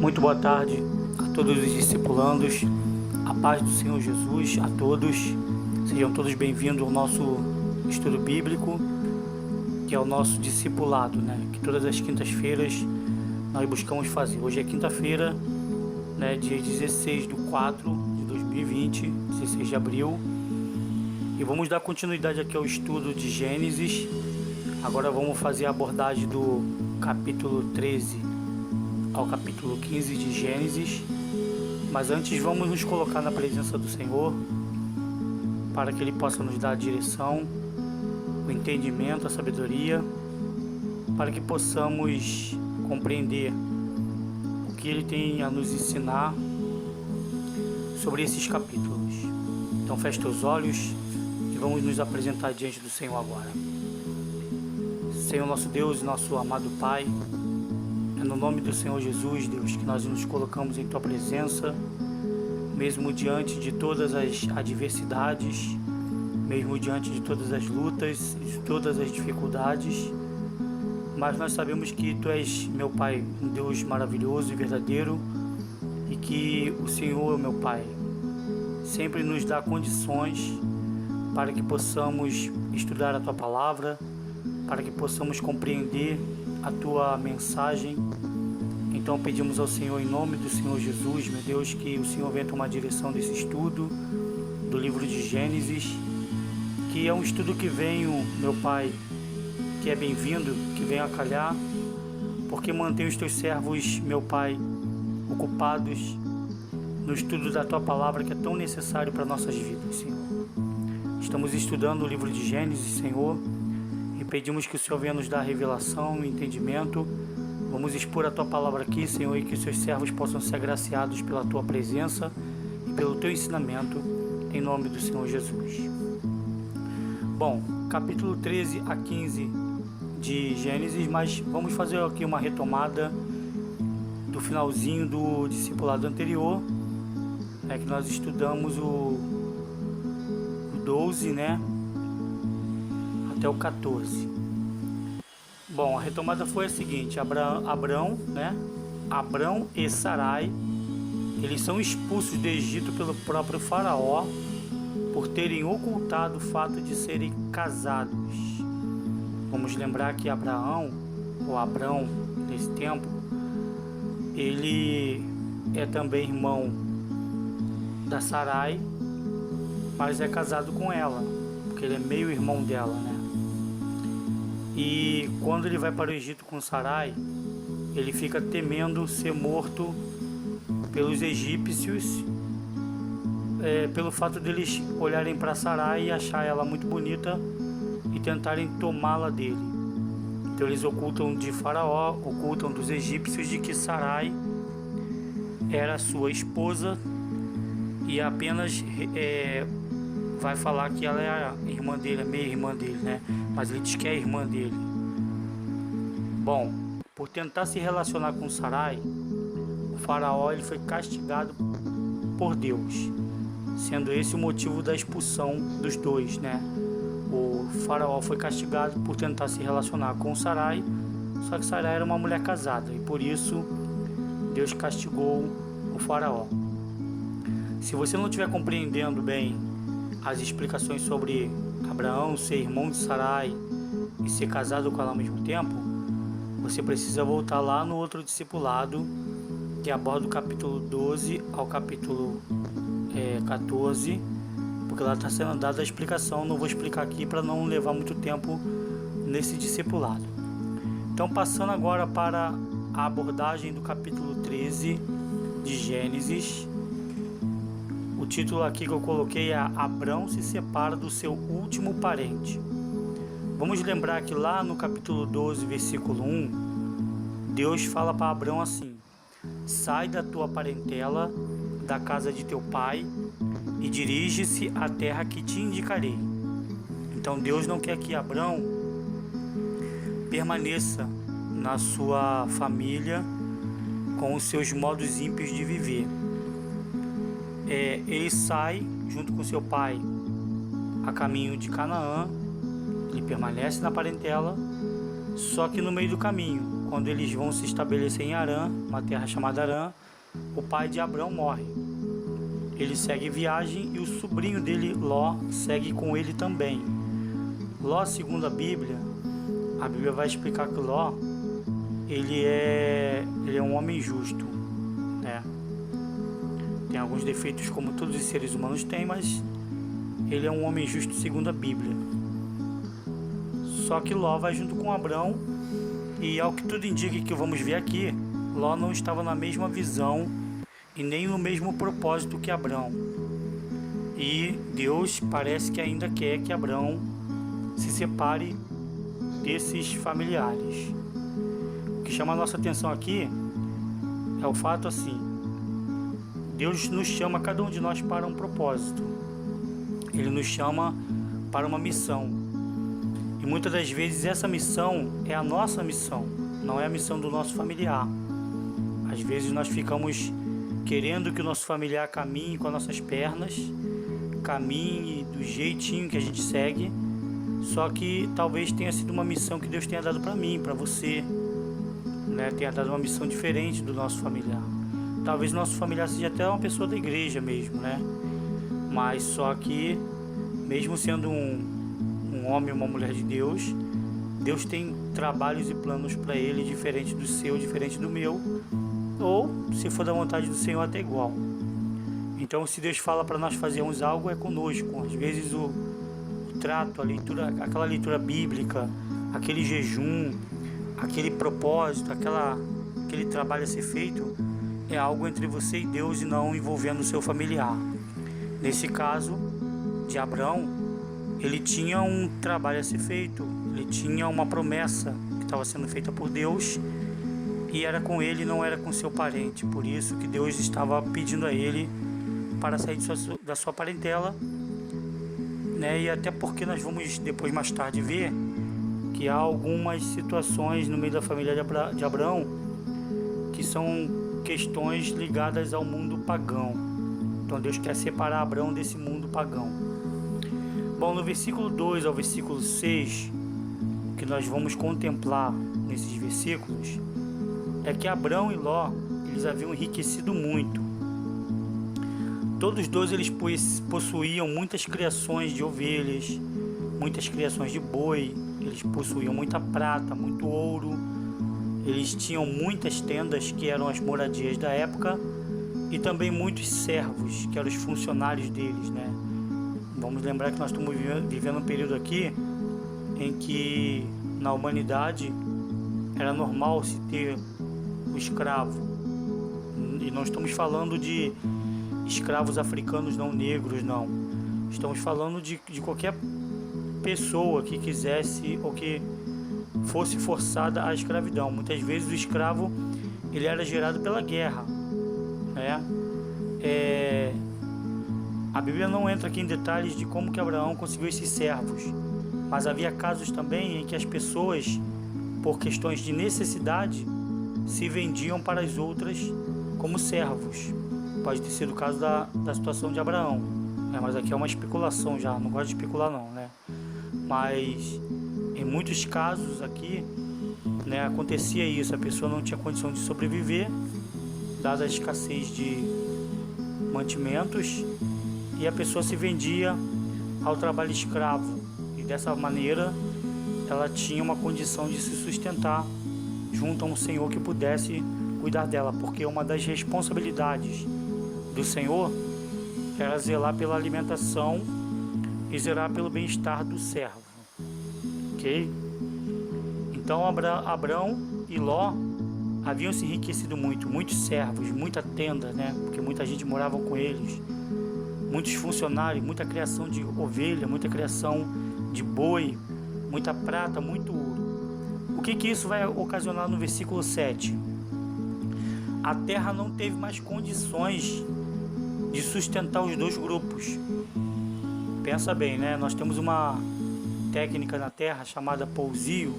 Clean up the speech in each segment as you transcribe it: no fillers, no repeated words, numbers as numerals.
Muito boa tarde a todos os discipulandos, a paz do Senhor Jesus a todos. Sejam todos bem-vindos ao nosso estudo bíblico, que é o nosso discipulado, que todas as quintas-feiras nós buscamos fazer. Hoje é quinta-feira, dia 16/4/2020, 16 de abril, e vamos dar continuidade aqui ao estudo de Gênesis. Agora vamos fazer a abordagem do capítulo 13 ao capítulo 15 de Gênesis, mas antes vamos nos colocar na presença do Senhor, para que Ele possa nos dar a direção, o entendimento, a sabedoria, para que possamos compreender o que Ele tem a nos ensinar sobre esses capítulos. Então feche teus olhos e vamos nos apresentar diante do Senhor agora. Senhor nosso Deus e nosso amado Pai, é no nome do Senhor Jesus, Deus, que nós nos colocamos em Tua presença, mesmo diante de todas as adversidades, mesmo diante de todas as lutas, de todas as dificuldades, mas nós sabemos que Tu és, meu Pai, um Deus maravilhoso e verdadeiro, e que o Senhor, meu Pai, sempre nos dá condições para que possamos estudar a Tua palavra, para que possamos compreender a Tua mensagem. Então pedimos ao Senhor, em nome do Senhor Jesus, meu Deus, que o Senhor venha tomar a direção desse estudo do livro de Gênesis, que é um estudo que venho, meu Pai, que é bem-vindo, que venha a calhar, porque mantém os Teus servos, meu Pai, ocupados no estudo da Tua palavra, que é tão necessário para nossas vidas, Senhor. Estamos estudando o livro de Gênesis, Senhor, e pedimos que o Senhor venha nos dar revelação e entendimento. Vamos expor a Tua palavra aqui, Senhor, e que os Seus servos possam ser agraciados pela Tua presença e pelo Teu ensinamento, em nome do Senhor Jesus. Bom, capítulo 13 a 15 de Gênesis, mas vamos fazer aqui uma retomada do finalzinho do discipulado anterior, que nós estudamos o 12, até o 14. Bom, a retomada foi a seguinte: Abrão e Sarai, eles são expulsos do Egito pelo próprio faraó por terem ocultado o fato de serem casados. Vamos lembrar que Abrão, nesse tempo, ele é também irmão da Sarai, mas é casado com ela, porque ele é meio irmão dela, E quando ele vai para o Egito com Sarai, ele fica temendo ser morto pelos egípcios, pelo fato deles olharem para Sarai e achar ela muito bonita e tentarem tomá-la dele. Então eles ocultam de Faraó, ocultam dos egípcios de que Sarai era sua esposa e apenas vai falar que ela é a irmã dele, a meia-irmã dele, Mas ele diz que é a irmã dele. Bom, por tentar se relacionar com Sarai, o faraó ele foi castigado por Deus, sendo esse o motivo da expulsão dos dois, O faraó foi castigado por tentar se relacionar com Sarai, só que Sarai era uma mulher casada, e por isso Deus castigou o faraó. Se você não estiver compreendendo bem as explicações sobre Abraão ser irmão de Sarai e ser casado com ela ao mesmo tempo, você precisa voltar lá no outro discipulado, que aborda o capítulo 12 ao capítulo 14, porque lá está sendo dada a explicação. Não vou explicar aqui para não levar muito tempo nesse discipulado. Então, passando agora para a abordagem do capítulo 13 de Gênesis, o título aqui que eu coloquei é Abrão se separa do seu último parente. Vamos lembrar que lá no capítulo 12, versículo 1, Deus fala para Abrão assim: sai da tua parentela, da casa de teu pai, e dirige-se à terra que te indicarei. Então Deus não quer que Abrão permaneça na sua família com os seus modos ímpios de viver. Ele sai junto com seu pai a caminho de Canaã, ele permanece na parentela, só que no meio do caminho, quando eles vão se estabelecer em Harã, uma terra chamada Harã, o pai de Abrão morre. Ele segue viagem e o sobrinho dele, Ló, segue com ele também. Ló, segundo a Bíblia vai explicar que Ló, ele é um homem justo, né? Tem alguns defeitos como todos os seres humanos têm, mas ele é um homem justo segundo a Bíblia. Só que Ló vai junto com Abrão, e ao que tudo indica que vamos ver aqui, Ló não estava na mesma visão e nem no mesmo propósito que Abrão. E Deus parece que ainda quer que Abrão se separe desses familiares. O que chama a nossa atenção aqui é o fato assim: Deus nos chama, cada um de nós, para um propósito. Ele nos chama para uma missão. E muitas das vezes essa missão é a nossa missão, não é a missão do nosso familiar. Às vezes nós ficamos querendo que o nosso familiar caminhe com as nossas pernas, caminhe do jeitinho que a gente segue, só que talvez tenha sido uma missão que Deus tenha dado para mim, para você, né? Tenha dado uma missão diferente do nosso familiar. Talvez nosso familiar seja até uma pessoa da igreja mesmo, né? Mas só que, mesmo sendo um homem ou uma mulher de Deus, Deus tem trabalhos e planos para ele diferente do seu, diferente do meu, ou, se for da vontade do Senhor, até igual. Então, se Deus fala para nós fazermos algo, é conosco. Às vezes o trato, a leitura, aquela leitura bíblica, aquele jejum, aquele propósito, aquele trabalho a ser feito, é algo entre você e Deus e não envolvendo o seu familiar. Nesse caso de Abrão, ele tinha um trabalho a ser feito, ele tinha uma promessa que estava sendo feita por Deus, e era com ele, não era com seu parente. Por isso que Deus estava pedindo a ele para sair da sua parentela, né? E até porque nós vamos depois, mais tarde, ver que há algumas situações no meio da família de Abrão que são questões ligadas ao mundo pagão. Então Deus quer separar Abrão desse mundo pagão. Bom, no versículo 2 ao versículo 6, o que nós vamos contemplar nesses versículos é que Abrão e Ló, eles haviam enriquecido muito. Todos dois eles possuíam muitas criações de ovelhas, muitas criações de boi, eles possuíam muita prata, muito ouro, eles tinham muitas tendas que eram as moradias da época, e também muitos servos, que eram os funcionários deles, né? Vamos lembrar que nós estamos vivendo um período aqui em que na humanidade era normal se ter o escravo, e não estamos falando de escravos africanos não negros, não. Estamos falando de qualquer pessoa que quisesse ou que fosse forçada à escravidão. Muitas vezes o escravo ele era gerado pela guerra, né? A Bíblia não entra aqui em detalhes de como que Abraão conseguiu esses servos, mas havia casos também em que as pessoas, por questões de necessidade, se vendiam para as outras como servos. Pode ter sido o caso da situação de Abraão, né? Mas aqui é uma especulação já, não gosto de especular não, né? Mas em muitos casos aqui, né, acontecia isso, a pessoa não tinha condição de sobreviver, dada a escassez de mantimentos, e a pessoa se vendia ao trabalho escravo, e dessa maneira ela tinha uma condição de se sustentar junto a um Senhor que pudesse cuidar dela, porque uma das responsabilidades do Senhor era zelar pela alimentação e zelar pelo bem-estar do servo, ok? Então Abrão e Ló haviam se enriquecido muito, muitos servos, muita tenda, né? Porque muita gente morava com eles, muitos funcionários, muita criação de ovelha, muita criação de boi, muita prata, muito ouro. O que isso vai ocasionar no versículo 7? A terra não teve mais condições de sustentar os dois grupos. Pensa bem, né? Nós temos uma técnica na terra chamada pousio,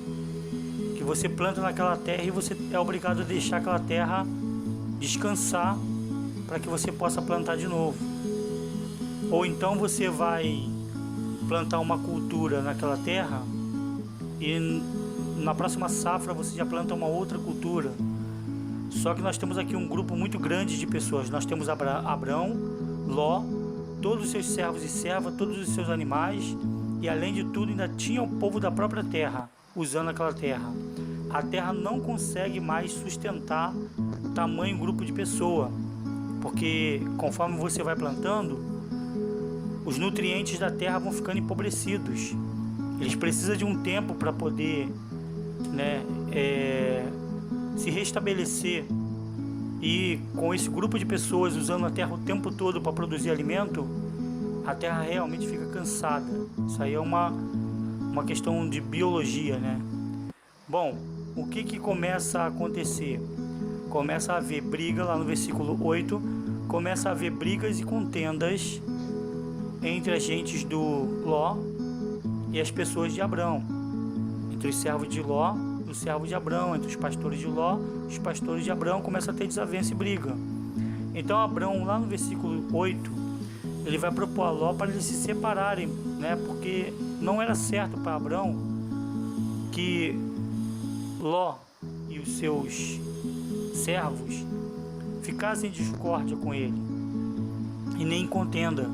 que você planta naquela terra e você é obrigado a deixar aquela terra descansar para que você possa plantar de novo. Ou então você vai plantar uma cultura naquela terra e na próxima safra você já planta uma outra cultura. Só que nós temos aqui um grupo muito grande de pessoas. Nós temos Abrão, Ló, todos os seus servos e servas, todos os seus animais, e além de tudo ainda tinha o povo da própria terra, usando aquela terra. A terra não consegue mais sustentar tamanho grupo de pessoa, porque conforme você vai plantando, os nutrientes da terra vão ficando empobrecidos. Eles precisam de um tempo para poder, né, se restabelecer. E com esse grupo de pessoas usando a terra o tempo todo para produzir alimento, a terra realmente fica cansada. Isso aí é uma questão de biologia, né? Bom, o que começa a acontecer? Começa a haver briga, lá no versículo 8, começa a haver brigas e contendas entre as gentes do Ló e as pessoas de Abrão, entre os servos de Ló e os servos de Abrão, entre os pastores de Ló e os pastores de Abrão, começa a ter desavença e briga. Então Abrão, lá no versículo 8, ele vai propor a Ló para eles se separarem, né? Porque não era certo para Abrão que Ló e os seus servos ficassem em discórdia com ele e nem em contenda,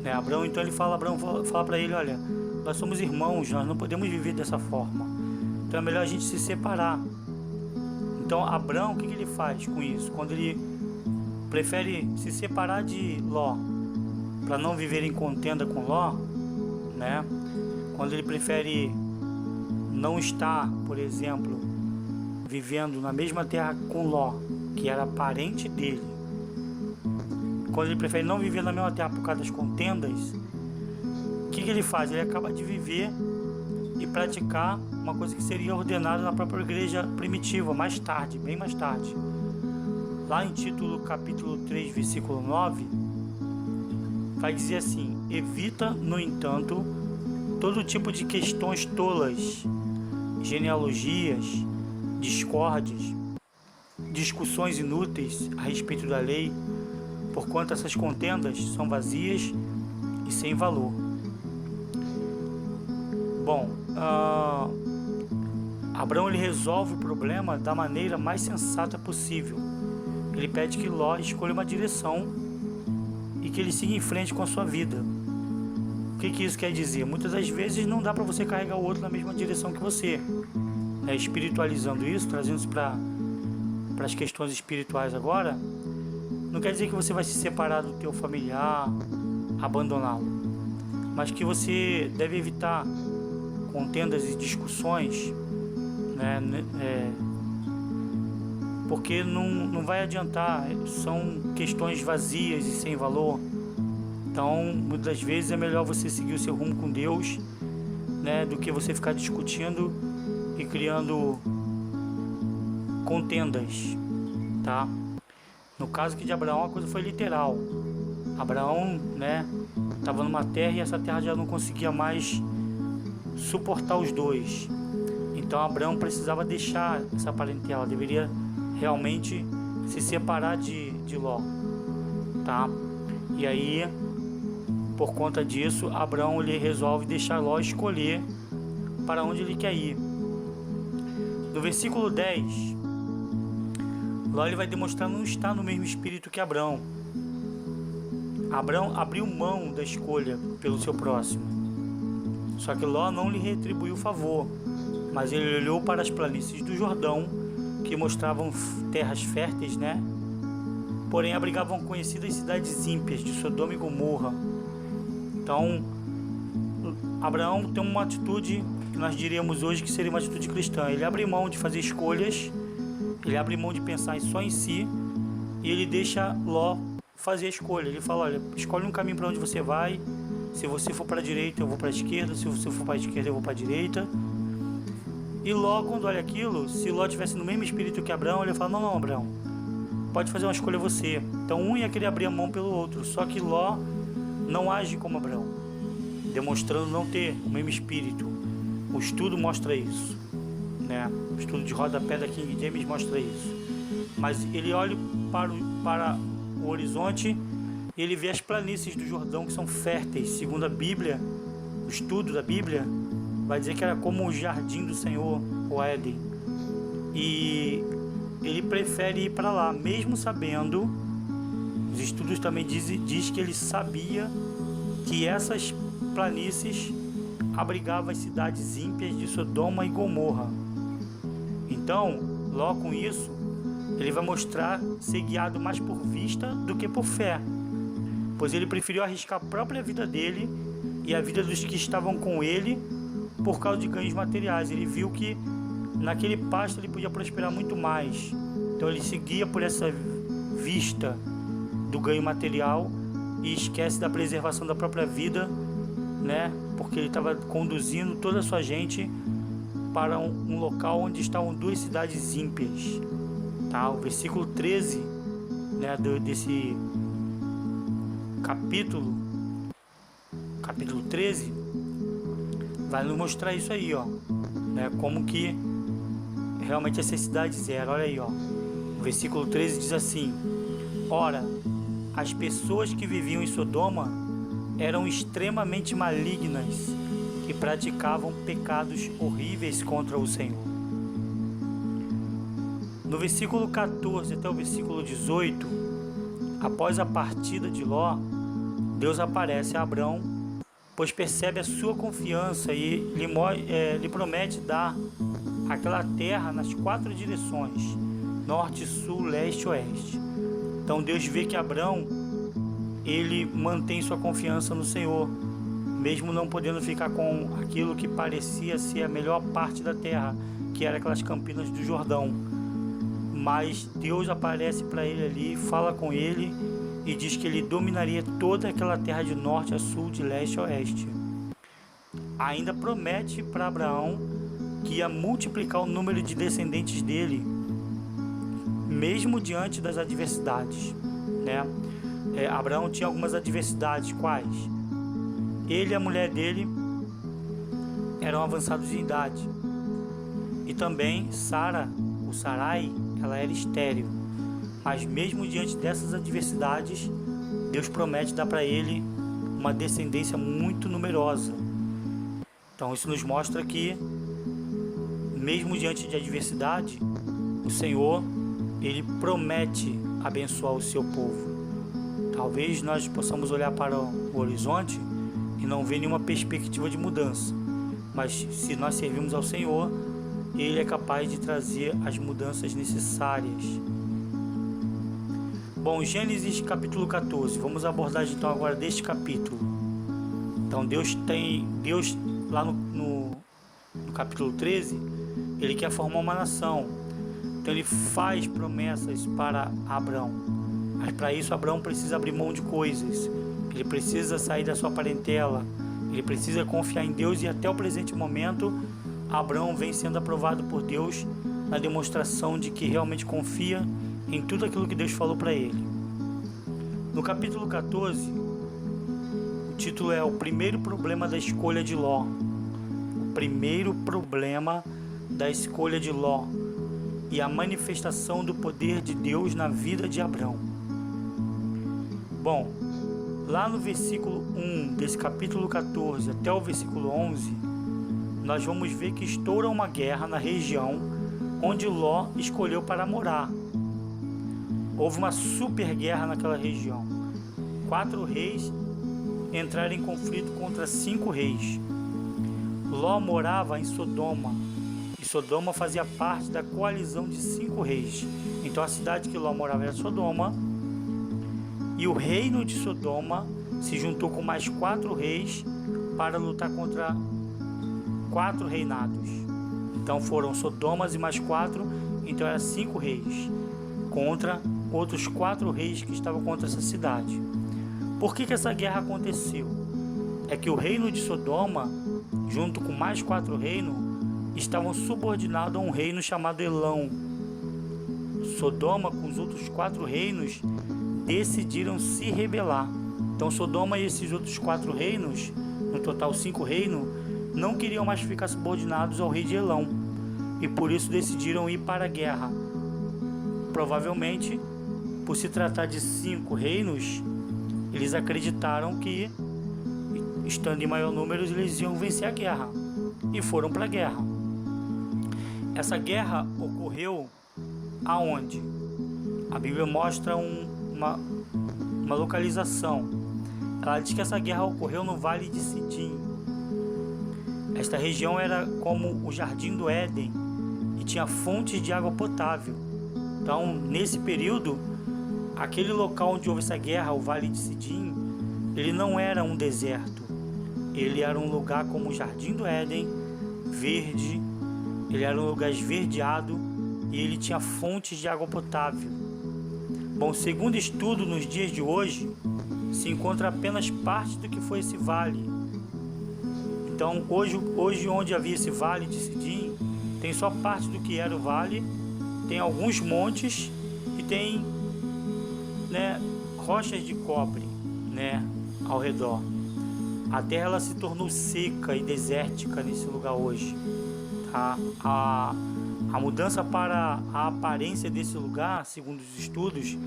né? Abrão, então ele fala para ele: olha, nós somos irmãos, nós não podemos viver dessa forma, então é melhor a gente se separar. Então Abrão, o que ele faz com isso? Quando ele prefere se separar de Ló para não viver em contenda com Ló, né? Quando ele prefere não estar, por exemplo, vivendo na mesma terra com Ló, que era parente dele, quando ele prefere não viver na mesma terra por causa das contendas, o que ele faz? Ele acaba de viver e praticar uma coisa que seria ordenada na própria igreja primitiva, mais tarde, bem mais tarde. Lá em Tito capítulo 3, versículo 9, vai dizer assim: evita, no entanto, todo tipo de questões tolas, genealogias, discórdias, discussões inúteis a respeito da lei, porquanto essas contendas são vazias e sem valor. Bom, Abrão ele resolve o problema da maneira mais sensata possível. Ele pede que Ló escolha uma direção e que ele siga em frente com a sua vida. O que isso quer dizer? Muitas das vezes não dá para você carregar o outro na mesma direção que você. Espiritualizando isso, trazendo isso para as questões espirituais agora, não quer dizer que você vai se separar do teu familiar, abandoná-lo, mas que você deve evitar contendas e discussões, né? Porque não vai adiantar, são questões vazias e sem valor. Então, muitas das vezes é melhor você seguir o seu rumo com Deus, né, do que você ficar discutindo e criando contendas, tá? No caso aqui de Abraão, a coisa foi literal. Abraão, né, estava numa terra e essa terra já não conseguia mais suportar os dois. Então Abraão precisava deixar essa parentela, deveria realmente se separar de Ló, tá? E aí, por conta disso, Abraão ele resolve deixar Ló escolher para onde ele quer ir. No versículo 10, Ló ele vai demonstrar não estar no mesmo espírito que Abraão. Abraão abriu mão da escolha pelo seu próximo. Só que Ló não lhe retribuiu o favor, mas ele olhou para as planícies do Jordão, que mostravam terras férteis, né? Porém abrigavam conhecidas cidades ímpias de Sodoma e Gomorra. Então, Abraão tem uma atitude que nós diríamos hoje que seria uma atitude cristã. Ele abre mão de fazer escolhas, ele abre mão de pensar só em si, e ele deixa Ló fazer a escolha. Ele fala: olha, escolhe um caminho para onde você vai. Se você for para a direita, eu vou para a esquerda. Se você for para a esquerda, eu vou para a direita. E Ló, quando olha aquilo, se Ló tivesse no mesmo espírito que Abraão, ele fala: não, Abraão, pode fazer uma escolha você. Então um ia querer abrir a mão pelo outro. Só que Ló não age como Abraão, demonstrando não ter o mesmo espírito. O estudo mostra isso, né? O estudo de rodapé da King James mostra isso. Mas ele olha para o horizonte e ele vê as planícies do Jordão que são férteis. Segundo a Bíblia, o estudo da Bíblia, vai dizer que era como o jardim do Senhor, o Éden. E ele prefere ir para lá, mesmo sabendo, os estudos também diz que ele sabia que essas planícies abrigavam as cidades ímpias de Sodoma e Gomorra. Então, logo com isso, ele vai mostrar ser guiado mais por vista do que por fé, pois ele preferiu arriscar a própria vida dele e a vida dos que estavam com ele por causa de ganhos materiais. Ele viu que naquele pasto ele podia prosperar muito mais, então ele seguia por essa vista do ganho material e esquece da preservação da própria vida, né? Porque ele estava conduzindo toda a sua gente para um local onde estavam duas cidades ímpias, tá? O versículo 13, né, desse capítulo 13 vai nos mostrar isso aí, ó, né? Como que realmente essas cidades eram. Olha aí, ó. O versículo 13 diz assim: ora, as pessoas que viviam em Sodoma eram extremamente malignas e praticavam pecados horríveis contra o Senhor. No versículo 14 até o versículo 18, após a partida de Ló, Deus aparece a Abrão, pois percebe a sua confiança e lhe promete dar aquela terra nas 4 direções: norte, sul, leste e oeste. Então Deus vê que Abrão, ele mantém sua confiança no Senhor, mesmo não podendo ficar com aquilo que parecia ser a melhor parte da terra, que era aquelas campinas do Jordão. Mas Deus aparece para ele ali, fala com ele e diz que ele dominaria toda aquela terra de norte a sul, de leste a oeste. Ainda promete para Abraão que ia multiplicar o número de descendentes dele, mesmo diante das adversidades, né? Abraão tinha algumas adversidades. Quais? Ele e a mulher dele eram avançados em idade, e também Sara, o Sarai, ela era estéril. Mas mesmo diante dessas adversidades, Deus promete dar para ele uma descendência muito numerosa. Então isso nos mostra que, mesmo diante de adversidade, o Senhor, ele promete abençoar o seu povo. Talvez nós possamos olhar para o horizonte e não ver nenhuma perspectiva de mudança, mas se nós servimos ao Senhor, Ele é capaz de trazer as mudanças necessárias. Bom, Gênesis capítulo 14, vamos abordar então agora deste capítulo. Então Deus lá no capítulo 13, Ele quer formar uma nação. Então Ele faz promessas para Abrão, mas para isso Abrão precisa abrir mão de coisas. Ele precisa sair da sua parentela, ele precisa confiar em Deus, e até o presente momento Abrão vem sendo aprovado por Deus na demonstração de que realmente confia em tudo aquilo que Deus falou para ele. No capítulo 14, o título é O Primeiro Problema da Escolha de Ló. O primeiro problema da escolha de Ló e a manifestação do poder de Deus na vida de Abrão. Bom, lá no versículo 1 desse capítulo 14 até o versículo 11, nós vamos ver que estoura uma guerra na região onde Ló escolheu para morar. Houve uma super guerra naquela região. 4 reis entraram em conflito contra 5 reis. Ló morava em Sodoma, e Sodoma fazia parte da coalizão de 5 reis. Então a cidade que Ló morava era Sodoma, e o reino de Sodoma se juntou com mais 4 reis para lutar contra 4 reinados. Então foram Sodomas e mais 4, então eram 5 reis contra outros 4 reis que estavam contra essa cidade. Por que essa guerra aconteceu? É que o reino de Sodoma, junto com mais 4 reinos, estavam subordinados a um reino chamado Elão. Sodoma, com os outros 4 reinos, decidiram se rebelar. Então Sodoma e esses outros 4 reinos, no total 5 reinos, não queriam mais ficar subordinados ao rei de Elão, e por isso decidiram ir para a guerra. Provavelmente, por se tratar de 5 reinos, eles acreditaram que, estando em maior número, eles iam vencer a guerra. e foram para a guerra. Essa guerra ocorreu aonde? A Bíblia mostra uma localização. Ela diz que essa guerra ocorreu no Vale de Sidim. Esta região era como o Jardim do Éden e tinha fontes de água potável. Então, nesse período, aquele local onde houve essa guerra, o Vale de Sidim, ele não era um deserto. Ele era um lugar como o Jardim do Éden, verde. Ele era um lugar esverdeado e ele tinha fontes de água potável. Bom, segundo estudo, nos dias de hoje, se encontra apenas parte do que foi esse vale. Então, hoje onde havia esse Vale de Sidim, tem só parte do que era o vale, tem alguns montes e tem, rochas de cobre, ao redor. A terra ela se tornou seca e desértica nesse lugar hoje. Tá? A mudança para a aparência desse lugar, segundo os estudos,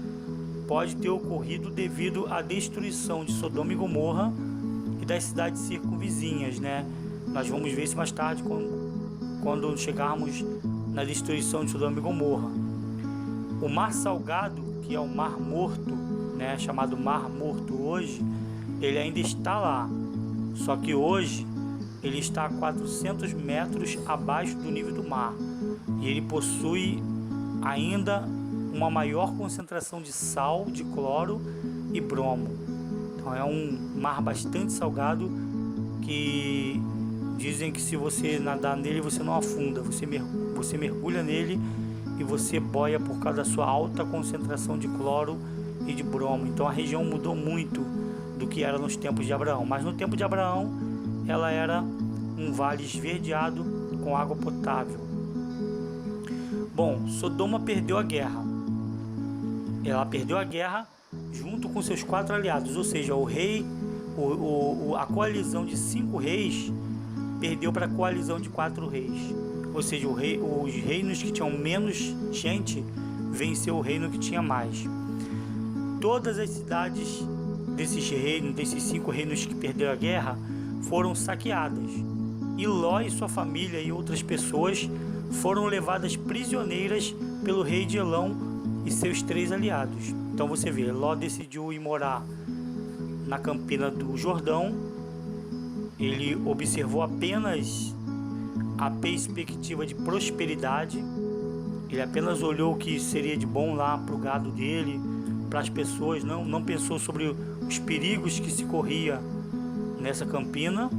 pode ter ocorrido devido à destruição de Sodoma e Gomorra e das cidades circunvizinhas, Nós vamos ver isso mais tarde quando chegarmos na destruição de Sodoma e Gomorra. O Mar Salgado, que é o Mar Morto, chamado Mar Morto hoje, ele ainda está lá. Só que hoje ele está a 400 metros abaixo do nível do mar. E ele possui ainda uma maior concentração de sal, de cloro e bromo. Então é um mar bastante salgado que dizem que se você nadar nele você não afunda, você mergulha nele e você boia por causa da sua alta concentração de cloro e de bromo. Então a região mudou muito do que era nos tempos de Abraão, mas no tempo de Abraão ela era um vale esverdeado com água potável. Bom, Sodoma perdeu a guerra. Ela perdeu a guerra junto com seus 4 aliados, ou seja, a coalizão de 5 reis perdeu para a coalizão de 4 reis. Ou seja, os reinos que tinham menos gente venceu o reino que tinha mais. Todas as cidades desses 5 reinos que perderam a guerra, foram saqueadas. E Ló e sua família e outras pessoas foram levadas prisioneiras pelo rei de Elão e seus 3 aliados. Então você vê, Ló decidiu ir morar na campina do Jordão. Ele observou apenas a perspectiva de prosperidade. Ele apenas olhou o que seria de bom lá para o gado dele, para as pessoas. Não pensou sobre os perigos que se corria nessa campina.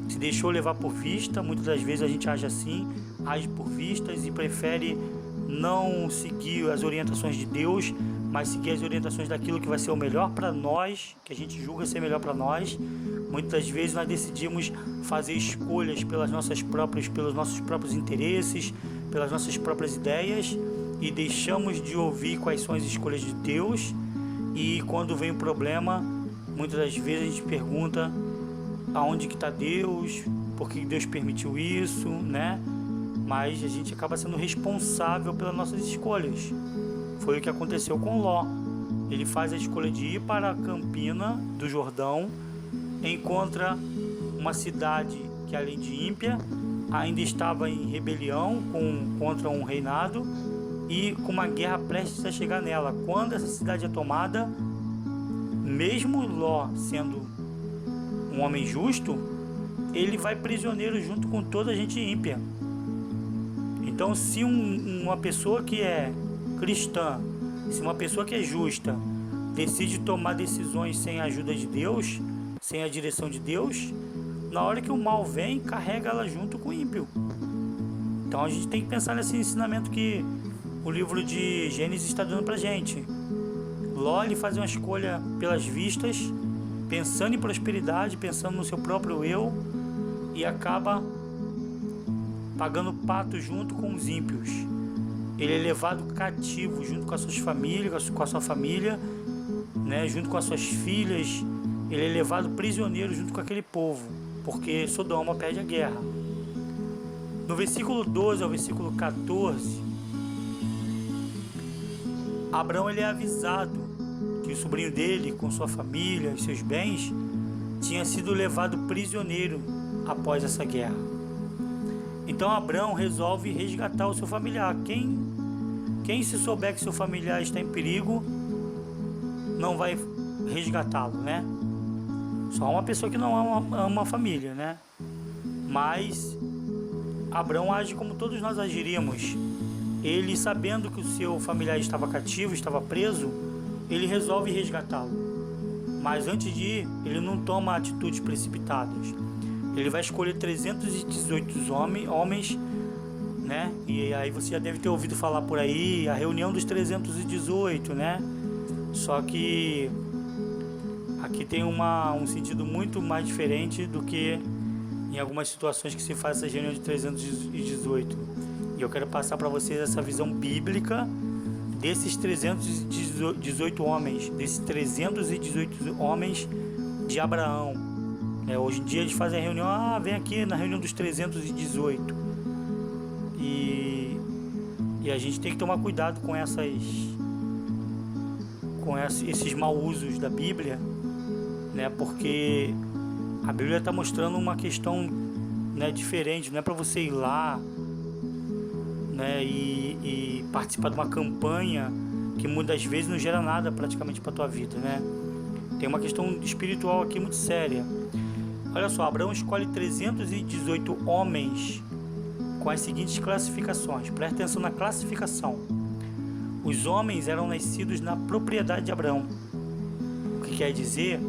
Se deixou levar por vista. Muitas das vezes a gente age assim, age por vistas e prefere não seguir as orientações de Deus, mas seguir as orientações daquilo que vai ser o melhor para nós, que a gente julga ser melhor para nós. Muitas das vezes nós decidimos fazer escolhas pelos nossos próprios interesses, pelas nossas próprias ideias, e deixamos de ouvir quais são as escolhas de Deus. E quando vem o problema, muitas das vezes a gente pergunta aonde que está Deus, por que Deus permitiu isso, Mas a gente acaba sendo responsável pelas nossas escolhas. Foi o que aconteceu com Ló. Ele faz a escolha de ir para a campina do Jordão, encontra uma cidade que, além de ímpia, ainda estava em rebelião contra um reinado e com uma guerra prestes a chegar nela. Quando essa cidade é tomada, mesmo Ló sendo um homem justo, ele vai prisioneiro junto com toda a gente ímpia. Então, se uma pessoa que é cristã, se uma pessoa que é justa decide tomar decisões sem a ajuda de Deus, sem a direção de Deus, na hora que o mal vem, carrega ela junto com o ímpio. Então a gente tem que pensar nesse ensinamento que o livro de Gênesis está dando pra gente. Ló, ele faz uma escolha pelas vistas, pensando em prosperidade, pensando no seu próprio eu, e acaba pagando pato junto com os ímpios. Ele é levado cativo junto com as suas famílias, com a sua família, junto com as suas filhas. Ele é levado prisioneiro junto com aquele povo, porque Sodoma perde a guerra. No versículo 12 ao versículo 14, Abraão ele é avisado que o sobrinho dele, com sua família e seus bens, tinha sido levado prisioneiro após essa guerra. Então Abraão resolve resgatar o seu familiar. Quem se souber que seu familiar está em perigo, não vai resgatá-lo, né? Só uma pessoa que não ama a família, né? Mas Abraão age como todos nós agiríamos. Ele, sabendo que o seu familiar estava cativo, estava preso, ele resolve resgatá-lo. Mas antes de ir, ele não toma atitudes precipitadas. Ele vai escolher 318 homens, né? E aí você já deve ter ouvido falar por aí, a reunião dos 318, né? Só que aqui tem um sentido muito mais diferente do que em algumas situações que se faz essa reunião de 318. E eu quero passar para vocês essa visão bíblica desses 318 homens, desses 318 homens de Abraão. Hoje em dia eles fazem a reunião, vem aqui na reunião dos 318. E a gente tem que tomar cuidado com esses mau usos da Bíblia, né? Porque a Bíblia está mostrando uma questão, né, diferente. Não é para você ir lá, né, e participar de uma campanha que muitas vezes não gera nada praticamente para a tua vida, né? Tem uma questão espiritual aqui muito séria. Olha só, Abraão escolhe 318 homens com as seguintes classificações. Presta atenção na classificação. Os homens eram nascidos na propriedade de Abraão, o que quer dizer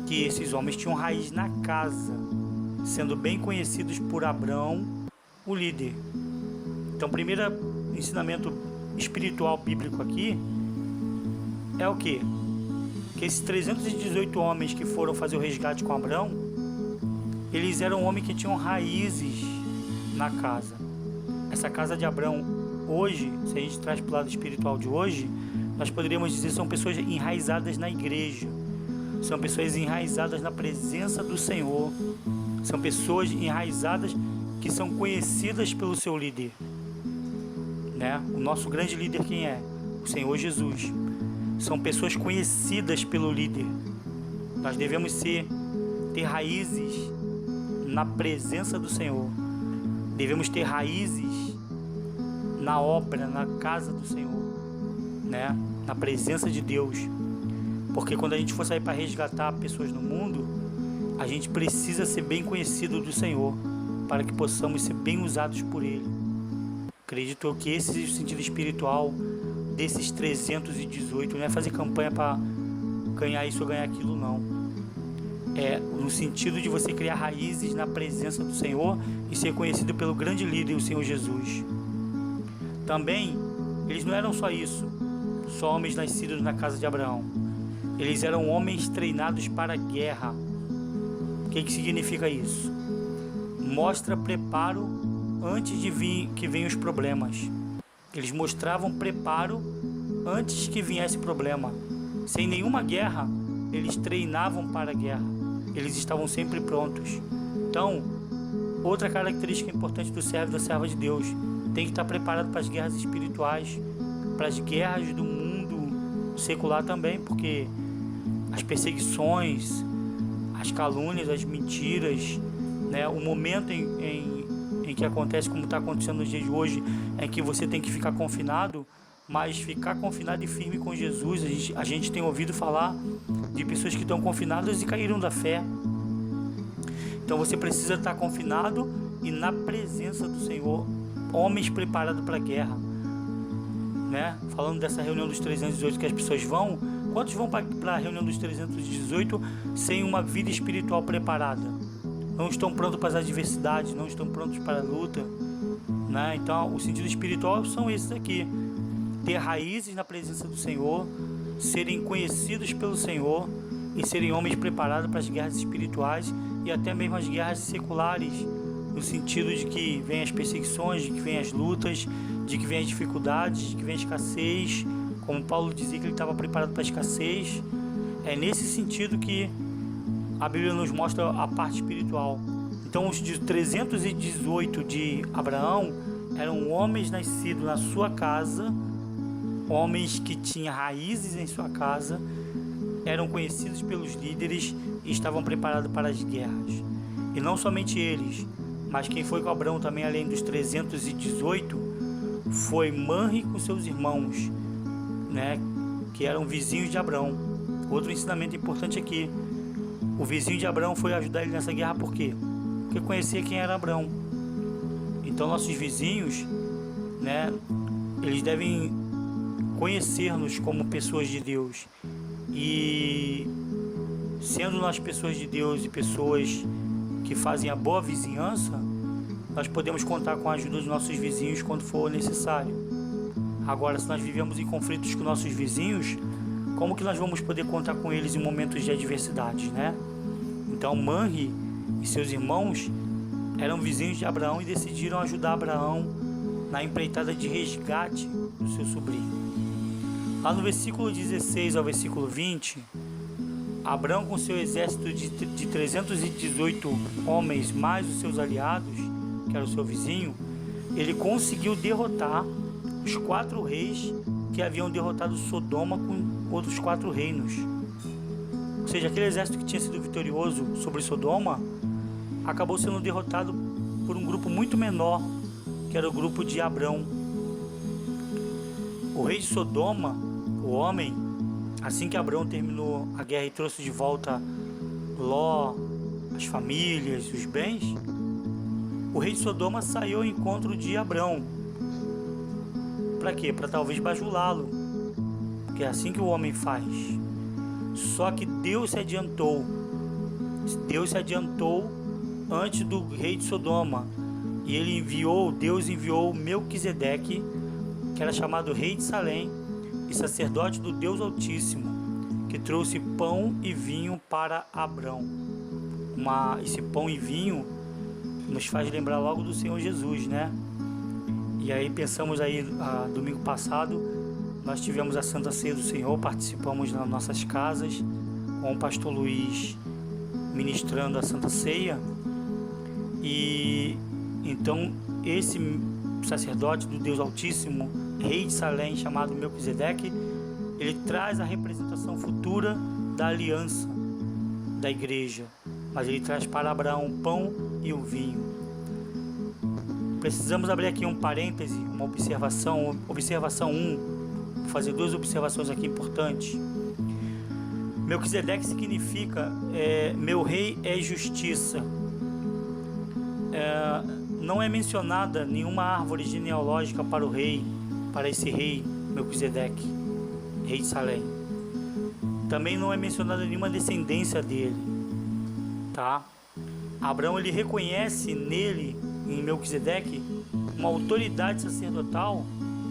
que esses homens tinham raiz na casa, sendo bem conhecidos por Abraão, o líder. Então, o primeiro ensinamento espiritual bíblico aqui é o quê? Que esses 318 homens que foram fazer o resgate com Abraão, eles eram homens que tinham raízes na casa. Essa casa de Abraão, hoje, se a gente traz para o lado espiritual de hoje, nós poderíamos dizer que são pessoas enraizadas na igreja, são pessoas enraizadas na presença do Senhor, são pessoas enraizadas que são conhecidas pelo seu líder, né? O nosso grande líder quem é? O Senhor Jesus. São pessoas conhecidas pelo líder. Nós devemos ter raízes na presença do Senhor. Devemos ter raízes na obra, na casa do Senhor, né? Na presença de Deus. Porque quando a gente for sair para resgatar pessoas no mundo, a gente precisa ser bem conhecido do Senhor, para que possamos ser bem usados por Ele. Acredito que esse é o sentido espiritual desses 318, não é fazer campanha para ganhar isso ou ganhar aquilo, não. É no sentido de você criar raízes na presença do Senhor e ser conhecido pelo grande líder, o Senhor Jesus. Também, eles não eram só isso, só homens nascidos na casa de Abraão. Eles eram homens treinados para a guerra. O que significa isso? Mostra preparo antes de que venham os problemas. Eles mostravam preparo antes que viesse problema. Sem nenhuma guerra, eles treinavam para a guerra. Eles estavam sempre prontos. Então, outra característica importante do servo e da serva de Deus, tem que estar preparado para as guerras espirituais, para as guerras do mundo secular também, porque as perseguições, as calúnias, as mentiras, né, o momento em que acontece, como está acontecendo nos dias de hoje, é que você tem que ficar confinado, mas ficar confinado e firme com Jesus. A gente tem ouvido falar de pessoas que estão confinadas e caíram da fé. Então você precisa estar confinado e na presença do Senhor, homens preparados para a guerra, né? Falando dessa reunião dos 318 que as pessoas vão, quantos vão para a reunião dos 318 sem uma vida espiritual preparada? Não estão prontos para as adversidades, não estão prontos para a luta, né? Então, o sentido espiritual são esses aqui: ter raízes na presença do Senhor, serem conhecidos pelo Senhor e serem homens preparados para as guerras espirituais e até mesmo as guerras seculares, no sentido de que vem as perseguições, de que vem as lutas, de que vem as dificuldades, de que vem a escassez, como Paulo dizia que ele estava preparado para a escassez. É nesse sentido que a Bíblia nos mostra a parte espiritual. Então, os 318 de Abraão eram homens nascidos na sua casa, homens que tinham raízes em sua casa, eram conhecidos pelos líderes e estavam preparados para as guerras. E não somente eles, Mas quem foi com Abraão também, além dos 318, foi Manre com seus irmãos, né, que eram vizinhos de Abraão. Outro ensinamento importante aqui: o vizinho de Abraão foi ajudar ele nessa guerra, por quê? Porque conhecia quem era Abraão. Então nossos vizinhos, né, eles devem conhecer-nos como pessoas de Deus. E sendo nós pessoas de Deus e pessoas que fazem a boa vizinhança, nós podemos contar com a ajuda dos nossos vizinhos quando for necessário. Agora, se nós vivemos em conflitos com nossos vizinhos, como que nós vamos poder contar com eles em momentos de adversidade, né? Então Manre e seus irmãos eram vizinhos de Abraão e decidiram ajudar Abraão na empreitada de resgate do seu sobrinho. Lá no versículo 16 ao versículo 20, Abraão, com seu exército de 318 homens, mais os seus aliados, que era o seu vizinho, ele conseguiu derrotar os 4 reis que haviam derrotado Sodoma com outros 4 reinos. Ou seja, aquele exército que tinha sido vitorioso sobre Sodoma acabou sendo derrotado por um grupo muito menor, que era o grupo de Abrão. O rei de Sodoma, o homem, assim que Abrão terminou a guerra e trouxe de volta Ló, as famílias, os bens, o rei de Sodoma saiu ao encontro de Abrão. Para quê? Para talvez bajulá-lo, porque é assim que o homem faz. Só que Deus se adiantou antes do rei de Sodoma, e Deus enviou Melquisedeque, que era chamado rei de Salém e sacerdote do Deus Altíssimo, que trouxe pão e vinho para Abrão. Esse pão e vinho nos faz lembrar logo do Senhor Jesus, né? E aí pensamos aí, domingo passado, nós tivemos a Santa Ceia do Senhor, participamos nas nossas casas, com o pastor Luiz ministrando a Santa Ceia. E então esse sacerdote do Deus Altíssimo, rei de Salém, chamado Melquisedeque, ele traz a representação futura da aliança da igreja, mas ele traz para Abraão o pão e o vinho. Precisamos abrir aqui um parêntese, uma observação 1. Vou fazer 2 observações aqui importantes. Melquisedeque significa meu rei é justiça. Não é mencionada nenhuma árvore genealógica para esse rei Melquisedeque, rei de Salém. Também não é mencionada nenhuma descendência dele, tá? Abraão, ele reconhece nele, em Melquisedeque, uma autoridade sacerdotal,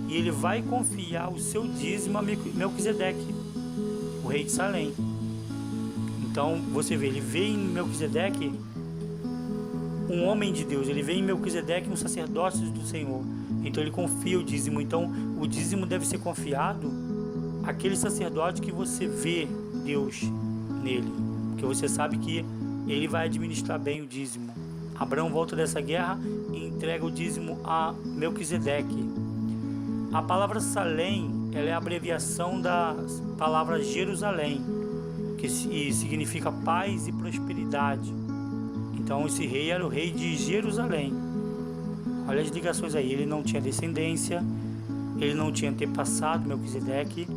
e ele vai confiar o seu dízimo a Melquisedeque, o rei de Salém. Então você vê, ele vê em Melquisedeque um homem de Deus, ele vê em Melquisedeque um sacerdote do Senhor, então ele confia o dízimo. Então o dízimo deve ser confiado àquele sacerdote que você vê Deus nele, porque você sabe que ele vai administrar bem o dízimo. Abraão volta dessa guerra e entrega o dízimo a Melquisedeque. A palavra Salém, ela é a abreviação da palavra Jerusalém, que significa paz e prosperidade. Então esse rei era o rei de Jerusalém. Olha as ligações aí, ele não tinha descendência, ele não tinha antepassado, Melquisedeque,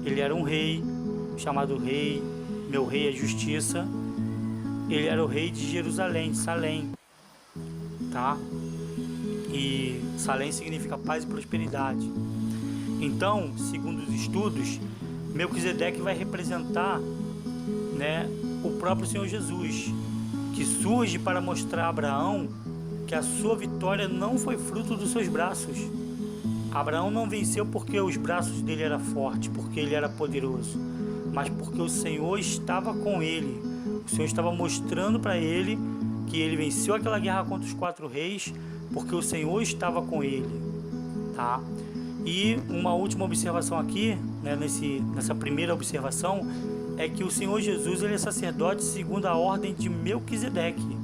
ele era um rei, chamado rei, meu rei é justiça. Ele era o rei de Jerusalém, de Salém, tá? E Salém significa paz e prosperidade. Então, segundo os estudos, Melquisedeque vai representar, né, o próprio Senhor Jesus, que surge para mostrar a Abraão que a sua vitória não foi fruto dos seus braços. Abraão não venceu porque os braços dele eram fortes, porque ele era poderoso, mas porque o Senhor estava com ele. O Senhor estava mostrando para ele que ele venceu aquela guerra contra os 4 reis, porque o Senhor estava com ele, tá? E uma última observação aqui, né, nessa primeira observação, é que o Senhor Jesus, ele é sacerdote segundo a ordem de Melquisedeque.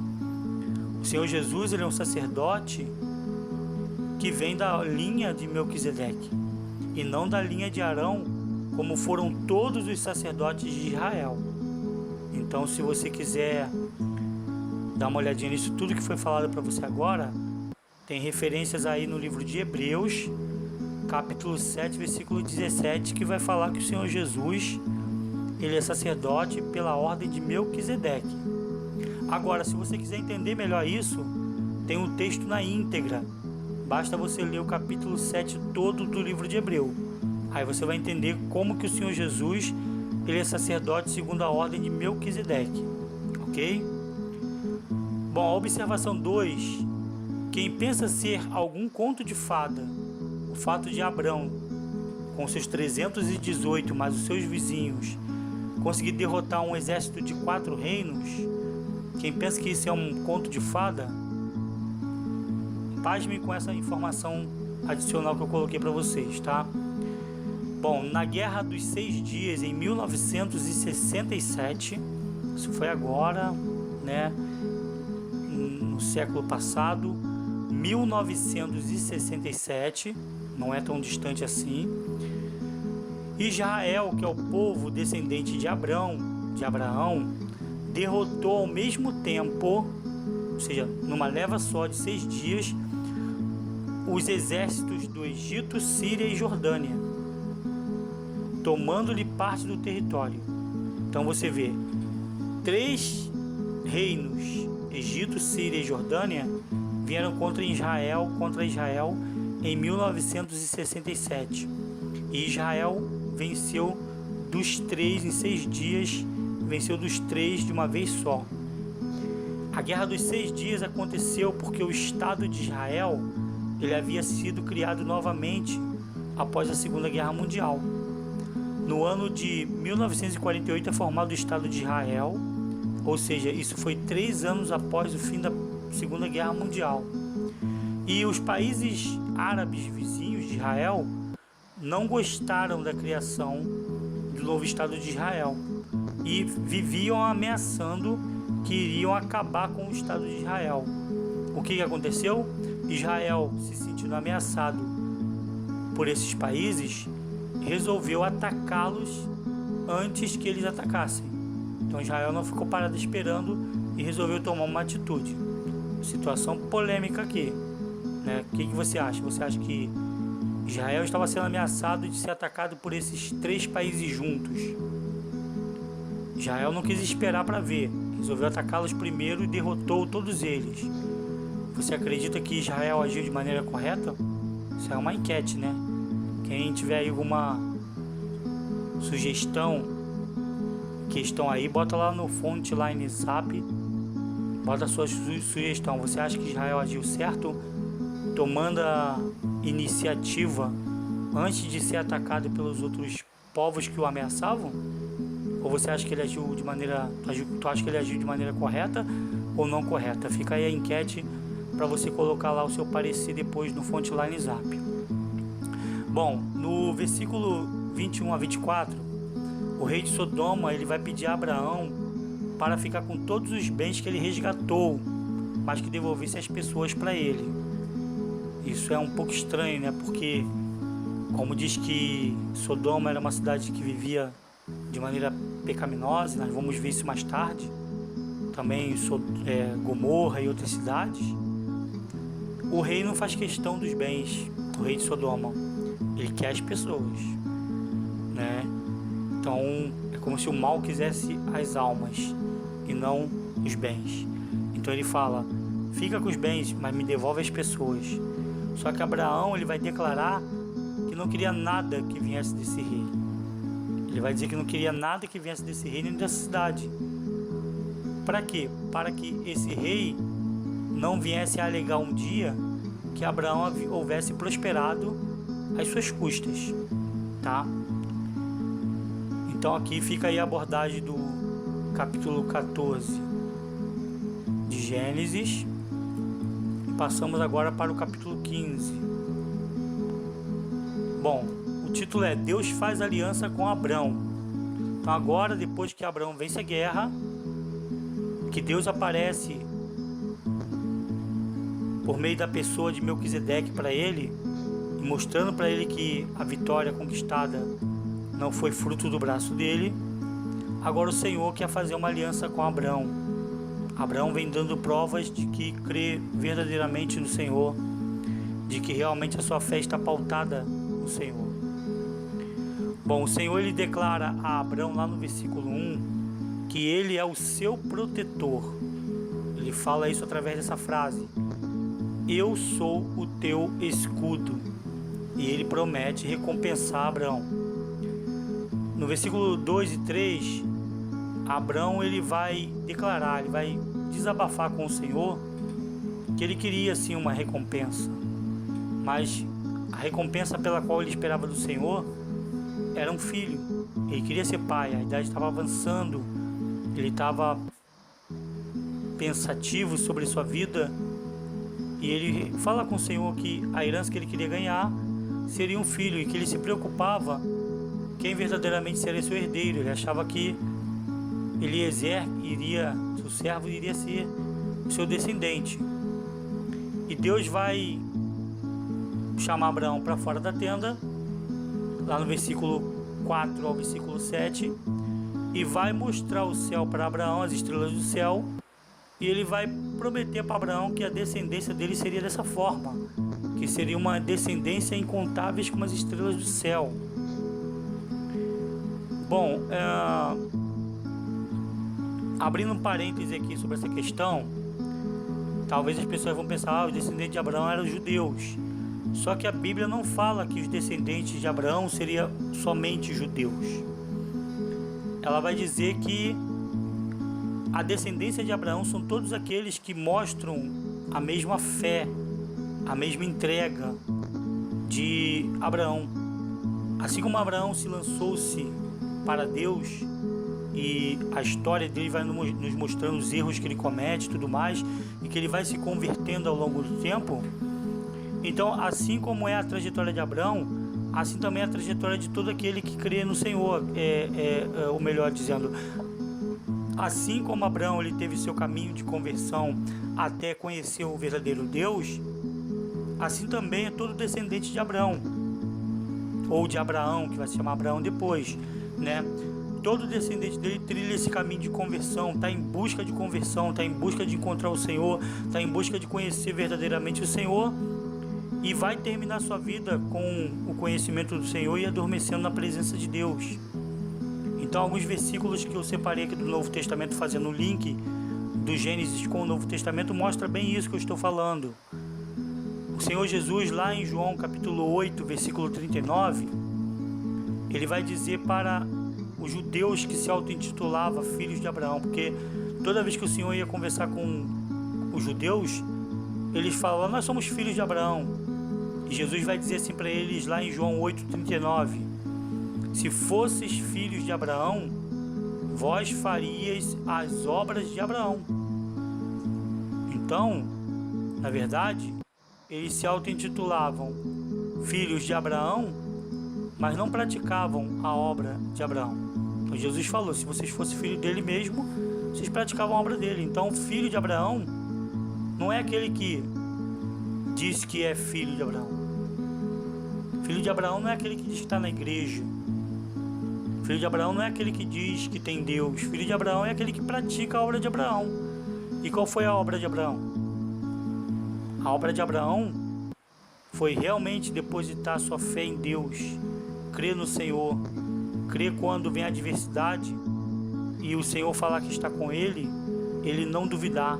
O Senhor Jesus, ele é um sacerdote que vem da linha de Melquisedeque e não da linha de Arão, como foram todos os sacerdotes de Israel. Então, se você quiser dá uma olhadinha nisso. Tudo que foi falado para você agora tem referências aí no livro de Hebreus, capítulo 7, versículo 17, que vai falar que o Senhor Jesus, ele é sacerdote pela ordem de Melquisedeque. Agora, se você quiser entender melhor isso, tem um texto na íntegra. Basta você ler o capítulo 7 todo do livro de Hebreu. Aí você vai entender como que o Senhor Jesus, ele é sacerdote segundo a ordem de Melquisedeque. Ok? Bom, a observação 2. Quem pensa ser algum conto de fada, o fato de Abrão, com seus 318 mais os seus vizinhos, conseguir derrotar um exército de 4 reinos, quem pensa que isso é um conto de fada, pasme com essa informação adicional que eu coloquei para vocês, tá? Bom, na Guerra dos 6 Dias, em 1967, isso foi agora, né, no século passado, 1967, não é tão distante assim. Israel, que é o povo descendente de Abraão, derrotou ao mesmo tempo, ou seja, numa leva só de 6 dias, os exércitos do Egito, Síria e Jordânia, tomando-lhe parte do território. Então você vê 3 reinos, Egito, Síria e Jordânia, vieram contra Israel em 1967. E Israel venceu dos 3 em 6 dias, venceu dos 3 de uma vez só. A Guerra dos 6 Dias aconteceu porque o Estado de Israel, ele havia sido criado novamente após a Segunda Guerra Mundial. No ano de 1948 é formado o Estado de Israel, ou seja, isso foi 3 anos após o fim da Segunda Guerra Mundial. E os países árabes vizinhos de Israel não gostaram da criação do novo Estado de Israel e viviam ameaçando que iriam acabar com o Estado de Israel. O que aconteceu? Israel, se sentindo ameaçado por esses países, resolveu atacá-los antes que eles atacassem. Então Israel não ficou parado esperando e resolveu tomar uma atitude. Situação polêmica aqui, né? O que você acha? Você acha que Israel estava sendo ameaçado de ser atacado por esses 3 países juntos? Israel não quis esperar para ver, resolveu atacá-los primeiro e derrotou todos eles. Você acredita que Israel agiu de maneira correta? Isso é uma enquete, né? Quem tiver aí alguma sugestão, questão aí, bota lá no Frontline Zap, bota a sua sugestão. Você acha que Israel agiu certo, tomando a iniciativa antes de ser atacado pelos outros povos que o ameaçavam? Ou você acha que ele agiu de maneira, tu acha que ele agiu de maneira correta ou não correta? Fica aí a enquete para você colocar lá o seu parecer depois no Frontline Zap. Bom, no versículo 21 a 24, o rei de Sodoma, ele vai pedir a Abraão para ficar com todos os bens que ele resgatou, mas que devolvesse as pessoas para ele. Isso é um pouco estranho, né? Porque, como diz que Sodoma era uma cidade que vivia de maneira pecaminosa, nós vamos ver isso mais tarde, também Gomorra e outras cidades, o rei não faz questão dos bens, o rei de Sodoma, ele quer as pessoas, né? Então é como se o mal quisesse as almas e não os bens. Então ele fala, fica com os bens, mas me devolve as pessoas. Só que Abraão, ele vai declarar que não queria nada que viesse desse rei. Ele vai dizer que não queria nada que viesse desse rei nem dessa cidade. Para quê? Para que esse rei não viesse a alegar um dia que Abraão houvesse prosperado às suas custas, tá? Então aqui fica aí a abordagem do capítulo 14 de Gênesis. Passamos agora para o capítulo 15. Bom, o título é Deus faz aliança com Abrão. Então agora, depois que Abrão vence a guerra, que Deus aparece por meio da pessoa de Melquisedeque para ele, mostrando para ele que a vitória conquistada não foi fruto do braço dele. Agora o Senhor quer fazer uma aliança com Abrão. Abraão vem dando provas de que crê verdadeiramente no Senhor, de que realmente a sua fé está pautada no Senhor. Bom, o Senhor ele declara a Abraão lá no versículo 1 que ele é o seu protetor. Ele fala isso através dessa frase: eu sou o teu escudo. E ele promete recompensar Abraão. No versículo 2 e 3, Abraão ele vai declarar, ele vai desabafar com o Senhor que ele queria sim uma recompensa, mas a recompensa pela qual ele esperava do Senhor era um filho. Ele queria ser pai, a idade estava avançando, ele estava pensativo sobre sua vida, e ele fala com o Senhor que a herança que ele queria ganhar seria um filho, e que ele se preocupava quem verdadeiramente seria seu herdeiro. Ele achava que Eliezer seu servo iria ser o seu descendente. E Deus vai chamar Abraão para fora da tenda, lá no versículo 4 ao versículo 7, e vai mostrar o céu para Abraão, as estrelas do céu, e ele vai prometer para Abraão que a descendência dele seria dessa forma, que seria uma descendência incontáveis como as estrelas do céu. Bom, abrindo um parêntese aqui sobre essa questão, talvez as pessoas vão pensar, os descendentes de Abraão eram os judeus. Só que a Bíblia não fala que os descendentes de Abraão seriam somente judeus. Ela vai dizer que a descendência de Abraão são todos aqueles que mostram a mesma fé, a mesma entrega de Abraão. Assim como Abraão se lançou-se para Deus, e a história dele vai nos mostrando os erros que ele comete e tudo mais, e que ele vai se convertendo ao longo do tempo. Então, assim como é a trajetória de Abraão, assim também é a trajetória de todo aquele que crê no Senhor. Ou melhor dizendo, assim como Abraão ele teve seu caminho de conversão até conhecer o verdadeiro Deus, assim também é todo descendente de Abraão, ou de Abraão, que vai se chamar Abraão depois, né? Todo descendente dele trilha esse caminho de conversão, está em busca de conversão, está em busca de encontrar o Senhor, está em busca de conhecer verdadeiramente o Senhor, e vai terminar sua vida com o conhecimento do Senhor e adormecendo na presença de Deus. Então, alguns versículos que eu separei aqui do Novo Testamento, fazendo o link do Gênesis com o Novo Testamento, mostra bem isso que eu estou falando. O Senhor Jesus, lá em João capítulo 8, versículo 39, ele vai dizer para os judeus que se auto-intitulavam filhos de Abraão, porque toda vez que o Senhor ia conversar com os judeus, eles falavam: nós somos filhos de Abraão. E Jesus vai dizer assim para eles lá em João 8,39: se fosses filhos de Abraão, vós farias as obras de Abraão. Então, na verdade, eles se auto-intitulavam filhos de Abraão, mas não praticavam a obra de Abraão. Então Jesus falou: se vocês fossem filhos dele mesmo, vocês praticavam a obra dele. Então, filho de Abraão não é aquele que diz que é filho de Abraão. Filho de Abraão não é aquele que diz que está na igreja. Filho de Abraão não é aquele que diz que tem Deus. Filho de Abraão é aquele que pratica a obra de Abraão. E qual foi a obra de Abraão? A obra de Abraão foi realmente depositar sua fé em Deus, crer no Senhor, crer quando vem a adversidade e o Senhor falar que está com ele não duvidar.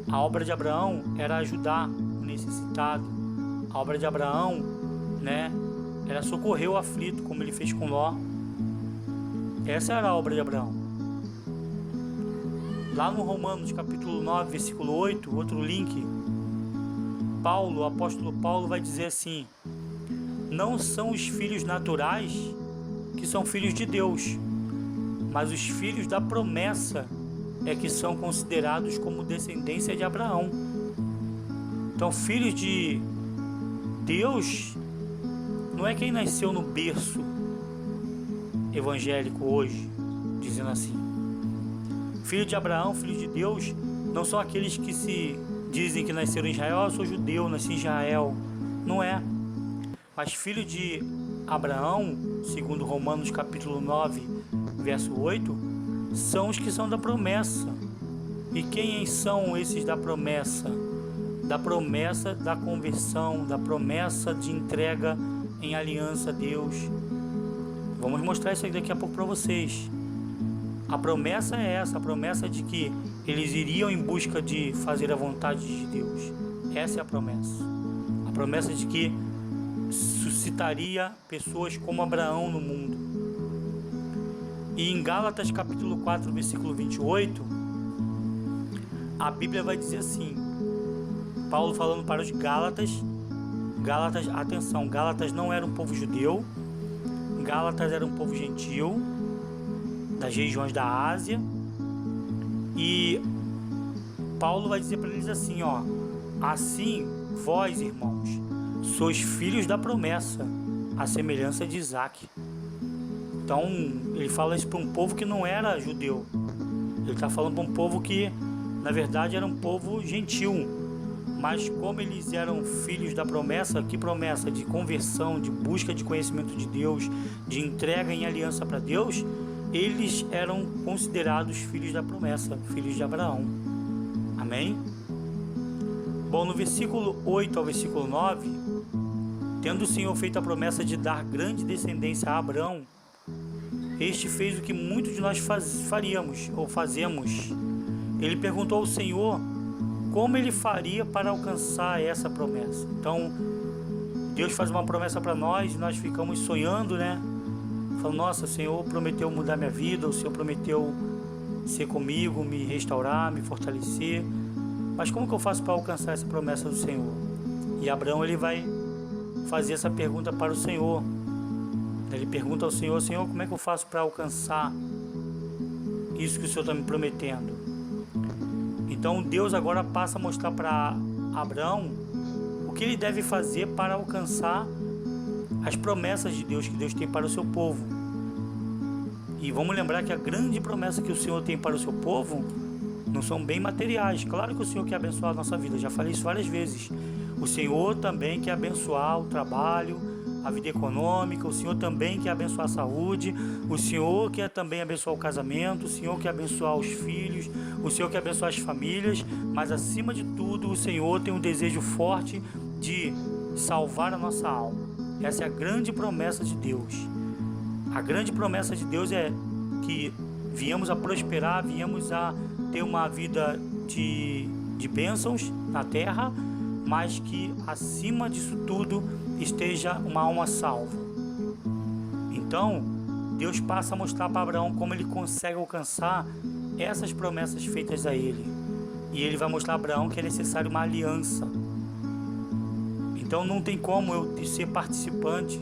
A obra de Abraão era ajudar o necessitado. A obra de Abraão, era socorrer o aflito, como ele fez com Ló. Essa era a obra de Abraão. Lá no Romanos capítulo 9, versículo 8, outro link, o apóstolo Paulo vai dizer assim: não são os filhos naturais que são filhos de Deus, mas os filhos da promessa é que são considerados como descendência de Abraão. Então, filhos de Deus não é quem nasceu no berço evangélico hoje, dizendo assim. Filho de Abraão, filho de Deus, não são aqueles que se dizem que nasceram em Israel. Eu sou judeu, nasci em Israel. Não é. Mas filho de Abraão, segundo Romanos capítulo 9, verso 8, são os que são da promessa. E quem são esses da promessa? Da promessa da conversão, da promessa de entrega em aliança a Deus. Vamos mostrar isso daqui a pouco para vocês. A promessa é essa, a promessa de que eles iriam em busca de fazer a vontade de Deus. Essa é a promessa. A promessa de que suscitaria pessoas como Abraão no mundo. E em Gálatas capítulo 4, versículo 28, a Bíblia vai dizer assim, Paulo falando para os Gálatas, atenção, Gálatas não era um povo judeu, Gálatas era um povo gentil, das regiões da Ásia, e Paulo vai dizer para eles assim, assim vós, irmãos, sois filhos da promessa, à semelhança de Isaac. Então ele fala isso para um povo que não era judeu, ele está falando para um povo que na verdade era um povo gentil, mas como eles eram filhos da promessa, que promessa? De conversão, de busca de conhecimento de Deus, de entrega em aliança para Deus, eles eram considerados filhos da promessa, filhos de Abraão. Amém? Bom, no versículo 8 ao versículo 9, tendo o Senhor feito a promessa de dar grande descendência a Abraão, este fez o que muitos de nós faríamos ou fazemos. Ele perguntou ao Senhor como ele faria para alcançar essa promessa. Então, Deus faz uma promessa para nós e nós ficamos sonhando, né? Falando, nossa, o Senhor prometeu mudar minha vida, o Senhor prometeu ser comigo, me restaurar, me fortalecer. Mas como que eu faço para alcançar essa promessa do Senhor? E Abraão, ele vai fazer essa pergunta para o Senhor. Ele pergunta ao Senhor, Senhor, como é que eu faço para alcançar isso que o Senhor está me prometendo? Então Deus agora passa a mostrar para Abraão o que ele deve fazer para alcançar as promessas de Deus, que Deus tem para o seu povo. E vamos lembrar que a grande promessa que o Senhor tem para o seu povo não são bem materiais. Claro que o Senhor quer abençoar a nossa vida, já falei isso várias vezes. O Senhor também quer abençoar o trabalho, a vida econômica, o Senhor também quer abençoar a saúde, o Senhor quer também abençoar o casamento, o Senhor quer abençoar os filhos, o Senhor quer abençoar as famílias, mas acima de tudo o Senhor tem um desejo forte de salvar a nossa alma. Essa é a grande promessa de Deus. A grande promessa de Deus é que viemos a prosperar, viemos a ter uma vida de bênçãos na terra, mas que acima disso tudo esteja uma alma salva. Então Deus passa a mostrar para Abraão como ele consegue alcançar essas promessas feitas a ele, e ele vai mostrar a Abraão que é necessário uma aliança. Então não tem como eu ser participante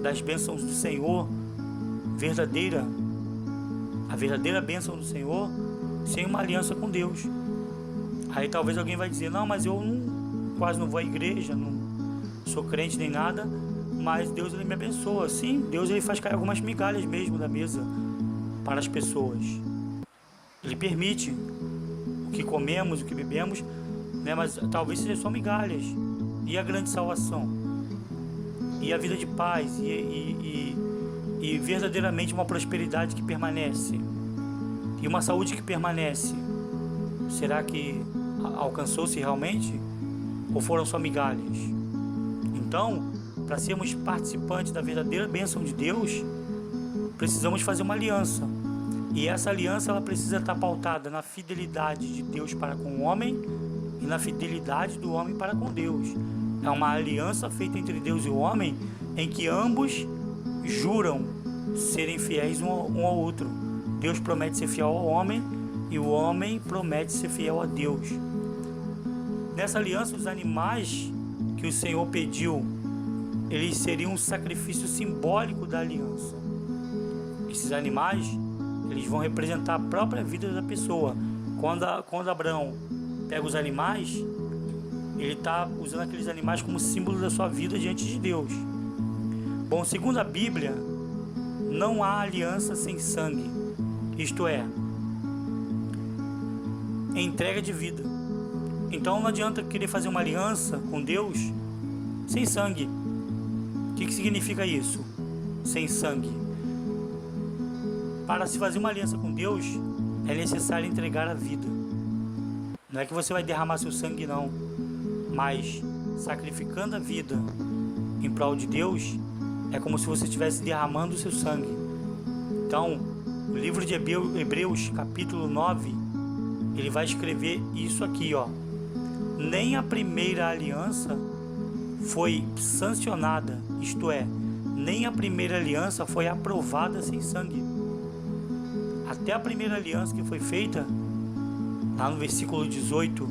das bênçãos do Senhor verdadeira, a verdadeira bênção do Senhor, sem uma aliança com Deus. Aí talvez alguém vai dizer, não, mas eu quase não vou à igreja, não sou crente nem nada, mas Deus, ele me abençoa. Sim, Deus, ele faz cair algumas migalhas mesmo da mesa para as pessoas. Ele permite o que comemos, o que bebemos, né? Mas talvez seja só migalhas. E a grande salvação, e a vida de paz, e verdadeiramente uma prosperidade que permanece, e uma saúde que permanece. Será que alcançou-se realmente? Ou foram só migalhas? Então, para sermos participantes da verdadeira bênção de Deus, precisamos fazer uma aliança. E essa aliança, ela precisa estar pautada na fidelidade de Deus para com o homem e na fidelidade do homem para com Deus. É uma aliança feita entre Deus e o homem, em que ambos juram serem fiéis um ao outro. Deus promete ser fiel ao homem e o homem promete ser fiel a Deus. Nessa aliança, os animais que o Senhor pediu, eles seriam um sacrifício simbólico da aliança. Esses animais, eles vão representar a própria vida da pessoa. Quando Abraão pega os animais, ele está usando aqueles animais como símbolo da sua vida diante de Deus. Bom, segundo a Bíblia, não há aliança sem sangue. Isto é, entrega de vida. Então não adianta querer fazer uma aliança com Deus sem sangue. O que significa isso? Sem sangue. Para se fazer uma aliança com Deus, é necessário entregar a vida. Não é que você vai derramar seu sangue, não, mas sacrificando a vida em prol de Deus, é como se você estivesse derramando o seu sangue. Então, o livro de Hebreus, capítulo 9, ele vai escrever isso aqui, ó. Nem a primeira aliança foi sancionada, isto é, nem a primeira aliança foi aprovada sem sangue. Até a primeira aliança que foi feita, lá no versículo 18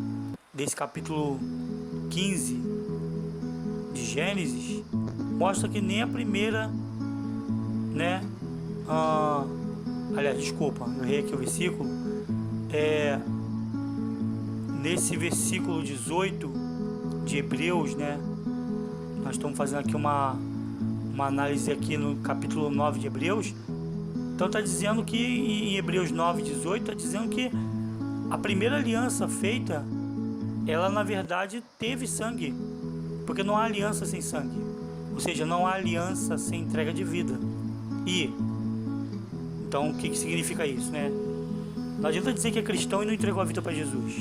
desse capítulo 15 de Gênesis, mostra que nem a primeira, né? Aliás, desculpa, eu errei aqui o versículo. Nesse versículo 18 de Hebreus, né? Nós estamos fazendo aqui uma análise aqui no capítulo 9 de Hebreus. Então está dizendo que em Hebreus 9, 18, está dizendo que a primeira aliança feita, ela na verdade teve sangue, porque não há aliança sem sangue, ou seja, não há aliança sem entrega de vida. E então o que significa isso, né? Não adianta dizer que é cristão e não entregou a vida para Jesus.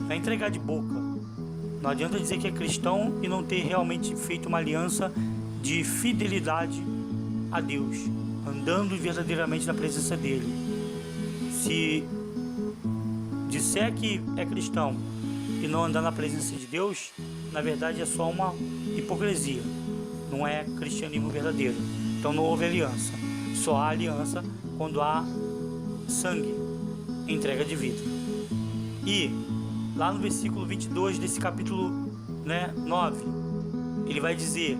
Não é entregar de boca. Não adianta dizer que é cristão e não ter realmente feito uma aliança de fidelidade a Deus, andando verdadeiramente na presença dele. Se disser que é cristão e não andar na presença de Deus, na verdade é só uma hipocrisia, não é cristianismo verdadeiro. Então não houve aliança. Só há aliança quando há sangue, entrega de vida. E lá no versículo 22 desse capítulo, 9, ele vai dizer: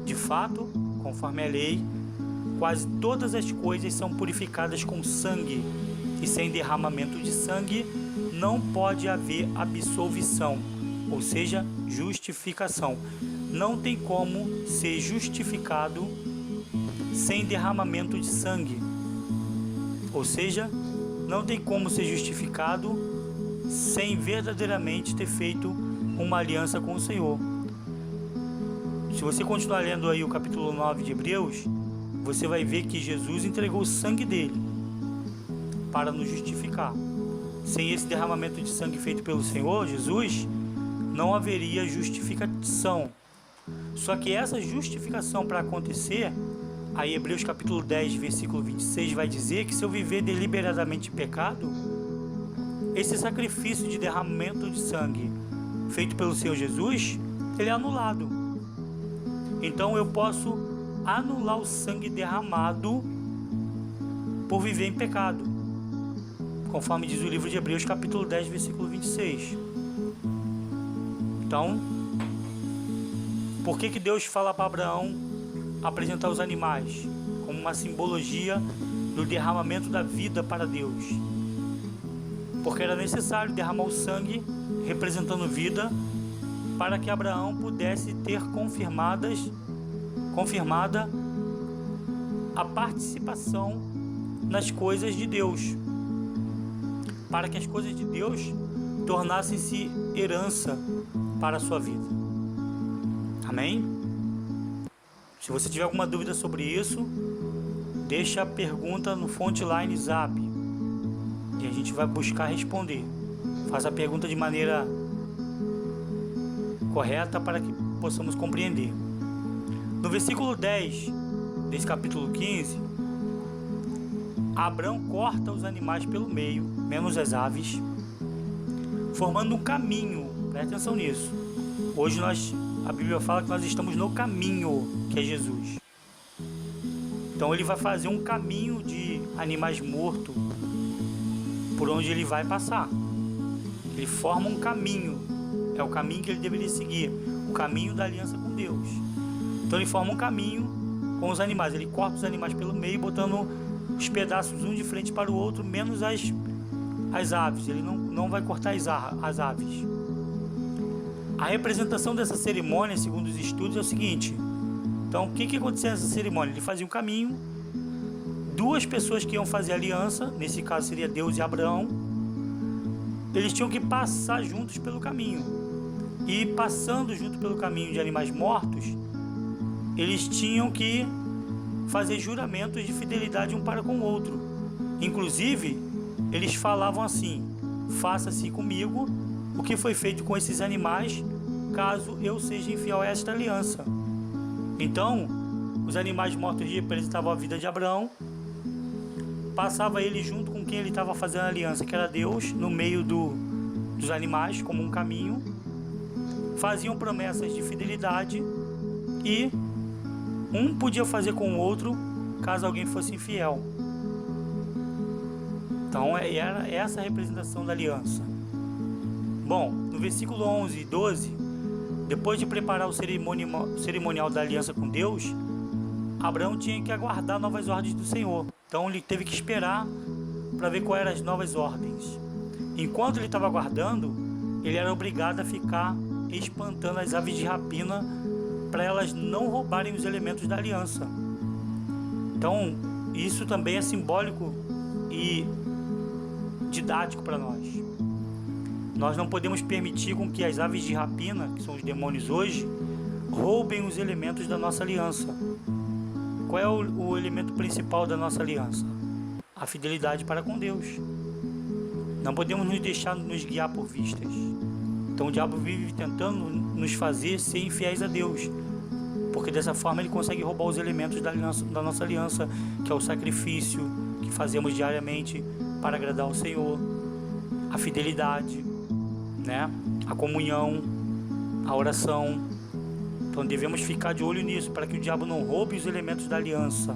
de fato, conforme a lei, quase todas as coisas são purificadas com sangue, e sem derramamento de sangue não pode haver absolvição, ou seja, justificação. Não tem como ser justificado sem derramamento de sangue, ou seja, não tem como ser justificado sem verdadeiramente ter feito uma aliança com o Senhor. Se você continuar lendo aí o capítulo 9 de Hebreus, você vai ver que Jesus entregou o sangue dele para nos justificar. Sem esse derramamento de sangue feito pelo Senhor Jesus, não haveria justificação. Só que essa justificação, para acontecer, aí Hebreus capítulo 10, versículo 26 vai dizer que se eu viver deliberadamente pecado, esse sacrifício de derramamento de sangue feito pelo Senhor Jesus, ele é anulado. Então eu posso anular o sangue derramado por viver em pecado, conforme diz o livro de Hebreus capítulo 10, versículo 26. Então, por que Deus fala para Abraão apresentar os animais como uma simbologia do derramamento da vida para Deus? Porque era necessário derramar o sangue representando vida para que Abraão pudesse ter confirmada a participação nas coisas de Deus, para que as coisas de Deus tornassem-se herança para a sua vida. Amém? Se você tiver alguma dúvida sobre isso, deixa a pergunta no Frontline Zap e a gente vai buscar responder. Faça a pergunta de maneira correta para que possamos compreender. No versículo 10 desse capítulo 15, Abraão corta os animais pelo meio, menos as aves, formando um caminho. Presta atenção nisso. Hoje a Bíblia fala que nós estamos no caminho, que é Jesus. Então ele vai fazer um caminho de animais mortos por onde ele vai passar. Ele forma um caminho, é o caminho que ele deveria seguir, o caminho da aliança com Deus. Então ele forma um caminho com os animais, ele corta os animais pelo meio, botando os pedaços um de frente para o outro, menos as aves. Ele não vai cortar as aves. A representação dessa cerimônia, segundo os estudos, é o seguinte. Então, o que acontecia nessa cerimônia? Ele fazia um caminho, duas pessoas que iam fazer aliança, nesse caso seria Deus e Abraão, eles tinham que passar juntos pelo caminho. E passando junto pelo caminho de animais mortos, eles tinham que fazer juramentos de fidelidade um para com o outro. Inclusive, eles falavam assim: faça-se comigo o que foi feito com esses animais, caso eu seja infiel a esta aliança. Então, os animais mortos representavam a vida de Abraão. Passava ele junto com quem ele estava fazendo a aliança, que era Deus, no meio dos animais, como um caminho. Faziam promessas de fidelidade e um podia fazer com o outro caso alguém fosse infiel. Então era essa a representação da aliança. Bom, no versículo 11 e 12, depois de preparar o cerimonial da aliança com Deus, Abraão tinha que aguardar novas ordens do Senhor. Então ele teve que esperar para ver quais eram as novas ordens. Enquanto ele estava aguardando, ele era obrigado a ficar espantando as aves de rapina para elas não roubarem os elementos da aliança. Então isso também é simbólico e didático para nós. Nós não podemos permitir com que as aves de rapina, que são os demônios hoje, roubem os elementos da nossa aliança. Qual é o elemento principal da nossa aliança? A fidelidade para com Deus. Não podemos nos deixar nos guiar por vistas. Então o diabo vive tentando nos fazer ser infiéis a Deus, porque dessa forma ele consegue roubar os elementos da nossa aliança, que é o sacrifício que fazemos diariamente para agradar ao Senhor, a fidelidade, né? A comunhão, a oração. Então devemos ficar de olho nisso, para que o diabo não roube os elementos da aliança,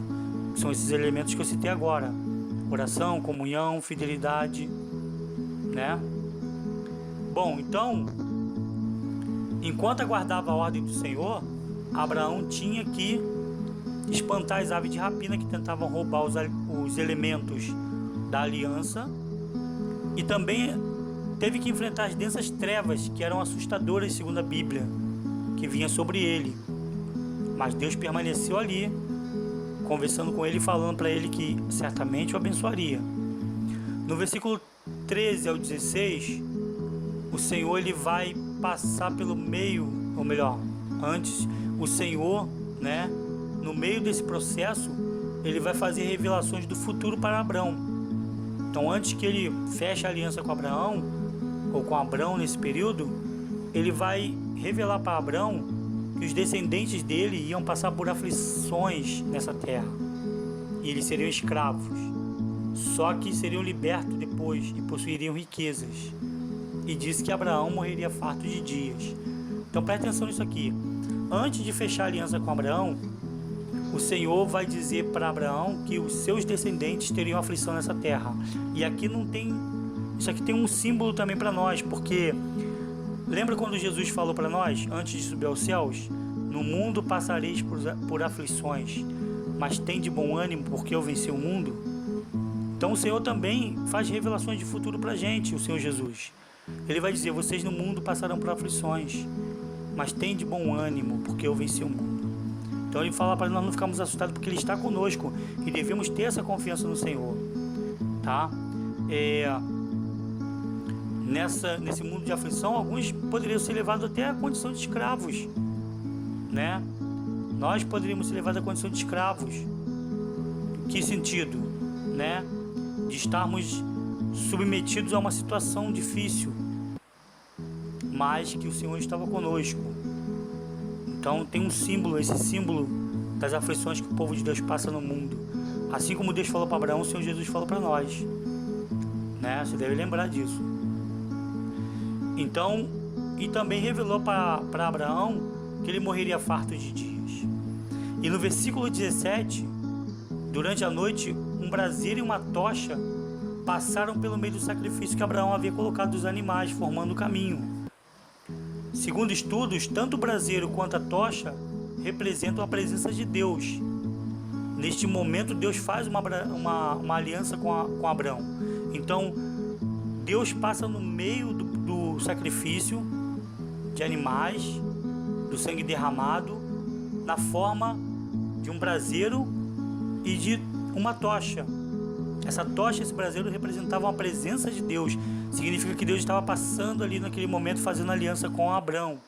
que são esses elementos que eu citei agora: oração, comunhão, fidelidade, né? Bom, então, enquanto aguardava a ordem do Senhor, Abraão tinha que espantar as aves de rapina que tentavam roubar os elementos da aliança, e também teve que enfrentar as densas trevas que eram assustadoras, segundo a Bíblia, que vinha sobre ele. Mas Deus permaneceu ali, conversando com ele, falando para ele que certamente o abençoaria. No versículo 13 ao 16, o Senhor ele vai passar pelo meio, ou melhor, antes, o Senhor, né, no meio desse processo, ele vai fazer revelações do futuro para Abraão. Então, antes que ele feche a aliança com Abraão, ou com Abraão nesse período, ele vai revelar para Abraão que os descendentes dele iam passar por aflições nessa terra, e eles seriam escravos, só que seriam libertos depois e possuiriam riquezas. E disse que Abraão morreria farto de dias. Então preste atenção nisso aqui. Antes de fechar a aliança com Abraão, o Senhor vai dizer para Abraão que os seus descendentes teriam aflição nessa terra. E aqui não tem... Isso aqui tem um símbolo também para nós, porque lembra quando Jesus falou para nós, antes de subir aos céus: no mundo passareis por aflições, mas tem de bom ânimo, porque eu venci o mundo. Então o Senhor também faz revelações de futuro para a gente, o Senhor Jesus. Ele vai dizer: vocês no mundo passarão por aflições, mas tem de bom ânimo, porque eu venci o mundo. Então ele fala para nós não ficarmos assustados, porque ele está conosco e devemos ter essa confiança no Senhor, tá? Nesse mundo de aflição, alguns poderiam ser levados até a condição de escravos, né? Nós poderíamos ser levados à condição de escravos. Que sentido, né? De estarmos submetidos a uma situação difícil, mas que o Senhor estava conosco. Então tem um símbolo, esse símbolo das aflições que o povo de Deus passa no mundo. Assim como Deus falou para Abraão, o Senhor Jesus falou para nós, né? Você deve lembrar disso. Então, e também revelou para Abraão que ele morreria farto de dias. E no versículo 17, durante a noite, um braseiro e uma tocha passaram pelo meio do sacrifício que Abraão havia colocado dos animais, formando o caminho. Segundo estudos, tanto o braseiro quanto a tocha representam a presença de Deus. Neste momento, Deus faz uma aliança com Abraão. Então, Deus passa no meio do sacrifício de animais, do sangue derramado, na forma de um braseiro e de uma tocha. Essa tocha, esse braseiro, representavam a presença de Deus. Significa que Deus estava passando ali naquele momento, fazendo aliança com Abraão.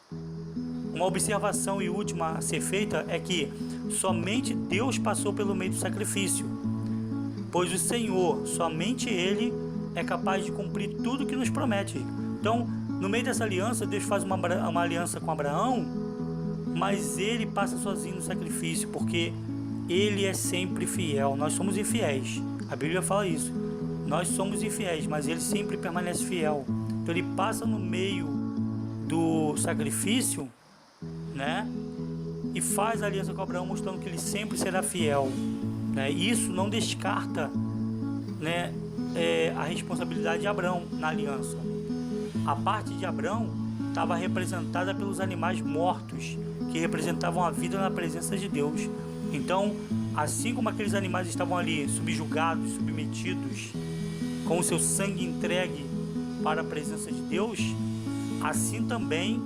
Uma observação e última a ser feita é que somente Deus passou pelo meio do sacrifício, pois o Senhor, somente Ele, é capaz de cumprir tudo que nos promete. Então, no meio dessa aliança, Deus faz uma aliança com Abraão, mas ele passa sozinho no sacrifício, porque ele é sempre fiel. Nós somos infiéis, a Bíblia fala isso. Nós somos infiéis, mas ele sempre permanece fiel. Então ele passa no meio do sacrifício, né? E faz a aliança com Abraão, mostrando que ele sempre será fiel, né? Isso não descarta, né, a responsabilidade de Abraão na aliança. A parte de Abraão estava representada pelos animais mortos, que representavam a vida na presença de Deus. Então, assim como aqueles animais estavam ali subjugados, submetidos, com o seu sangue entregue para a presença de Deus, assim também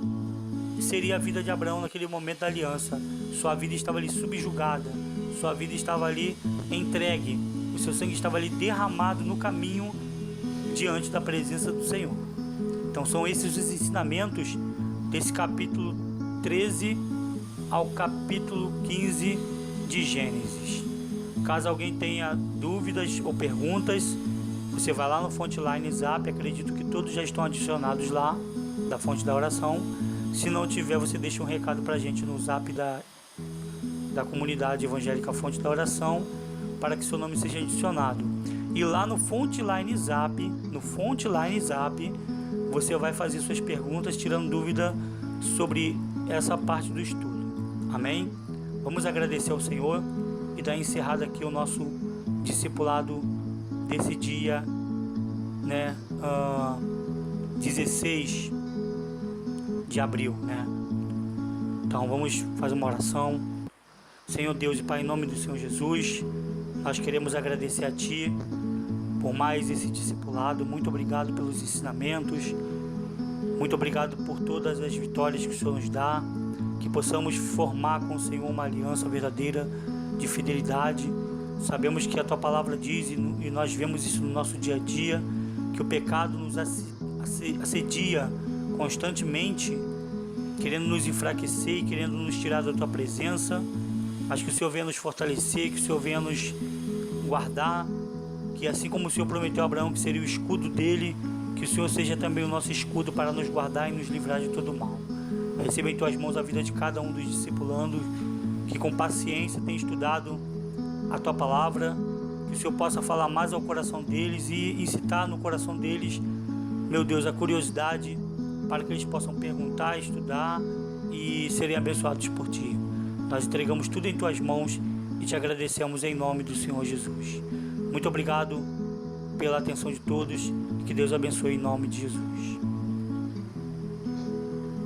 seria a vida de Abraão naquele momento da aliança. Sua vida estava ali subjugada, sua vida estava ali entregue, o seu sangue estava ali derramado no caminho diante da presença do Senhor. Então são esses os ensinamentos desse capítulo 13 ao capítulo 15 de Gênesis. Caso alguém tenha dúvidas ou perguntas, você vai lá no Frontline Zap, acredito que todos já estão adicionados lá, da Fonte da Oração. Se não tiver, você deixa um recado pra gente no Zap da comunidade evangélica Fonte da Oração, para que seu nome seja adicionado. E lá no Frontline Zap, você vai fazer suas perguntas, tirando dúvida sobre essa parte do estudo. Amém? Vamos agradecer ao Senhor e dar encerrado aqui o nosso discipulado desse dia, né, 16 de abril, né? Então vamos fazer uma oração. Senhor Deus e Pai, em nome do Senhor Jesus, nós queremos agradecer a Ti por mais esse discipulado. Muito obrigado pelos ensinamentos, muito obrigado por todas as vitórias que o Senhor nos dá, que possamos formar com o Senhor uma aliança verdadeira de fidelidade. Sabemos que a Tua Palavra diz, e nós vemos isso no nosso dia a dia, que o pecado nos assedia constantemente, querendo nos enfraquecer e querendo nos tirar da Tua presença, mas que o Senhor venha nos fortalecer, que o Senhor venha nos guardar, que assim como o Senhor prometeu a Abraão que seria o escudo dele, que o Senhor seja também o nosso escudo para nos guardar e nos livrar de todo mal. Receba em Tuas mãos a vida de cada um dos discipulandos, que com paciência tem estudado a Tua Palavra, que o Senhor possa falar mais ao coração deles e incitar no coração deles, meu Deus, a curiosidade, para que eles possam perguntar, estudar e serem abençoados por Ti. Nós entregamos tudo em Tuas mãos e Te agradecemos em nome do Senhor Jesus. Muito obrigado pela atenção de todos e que Deus abençoe em nome de Jesus.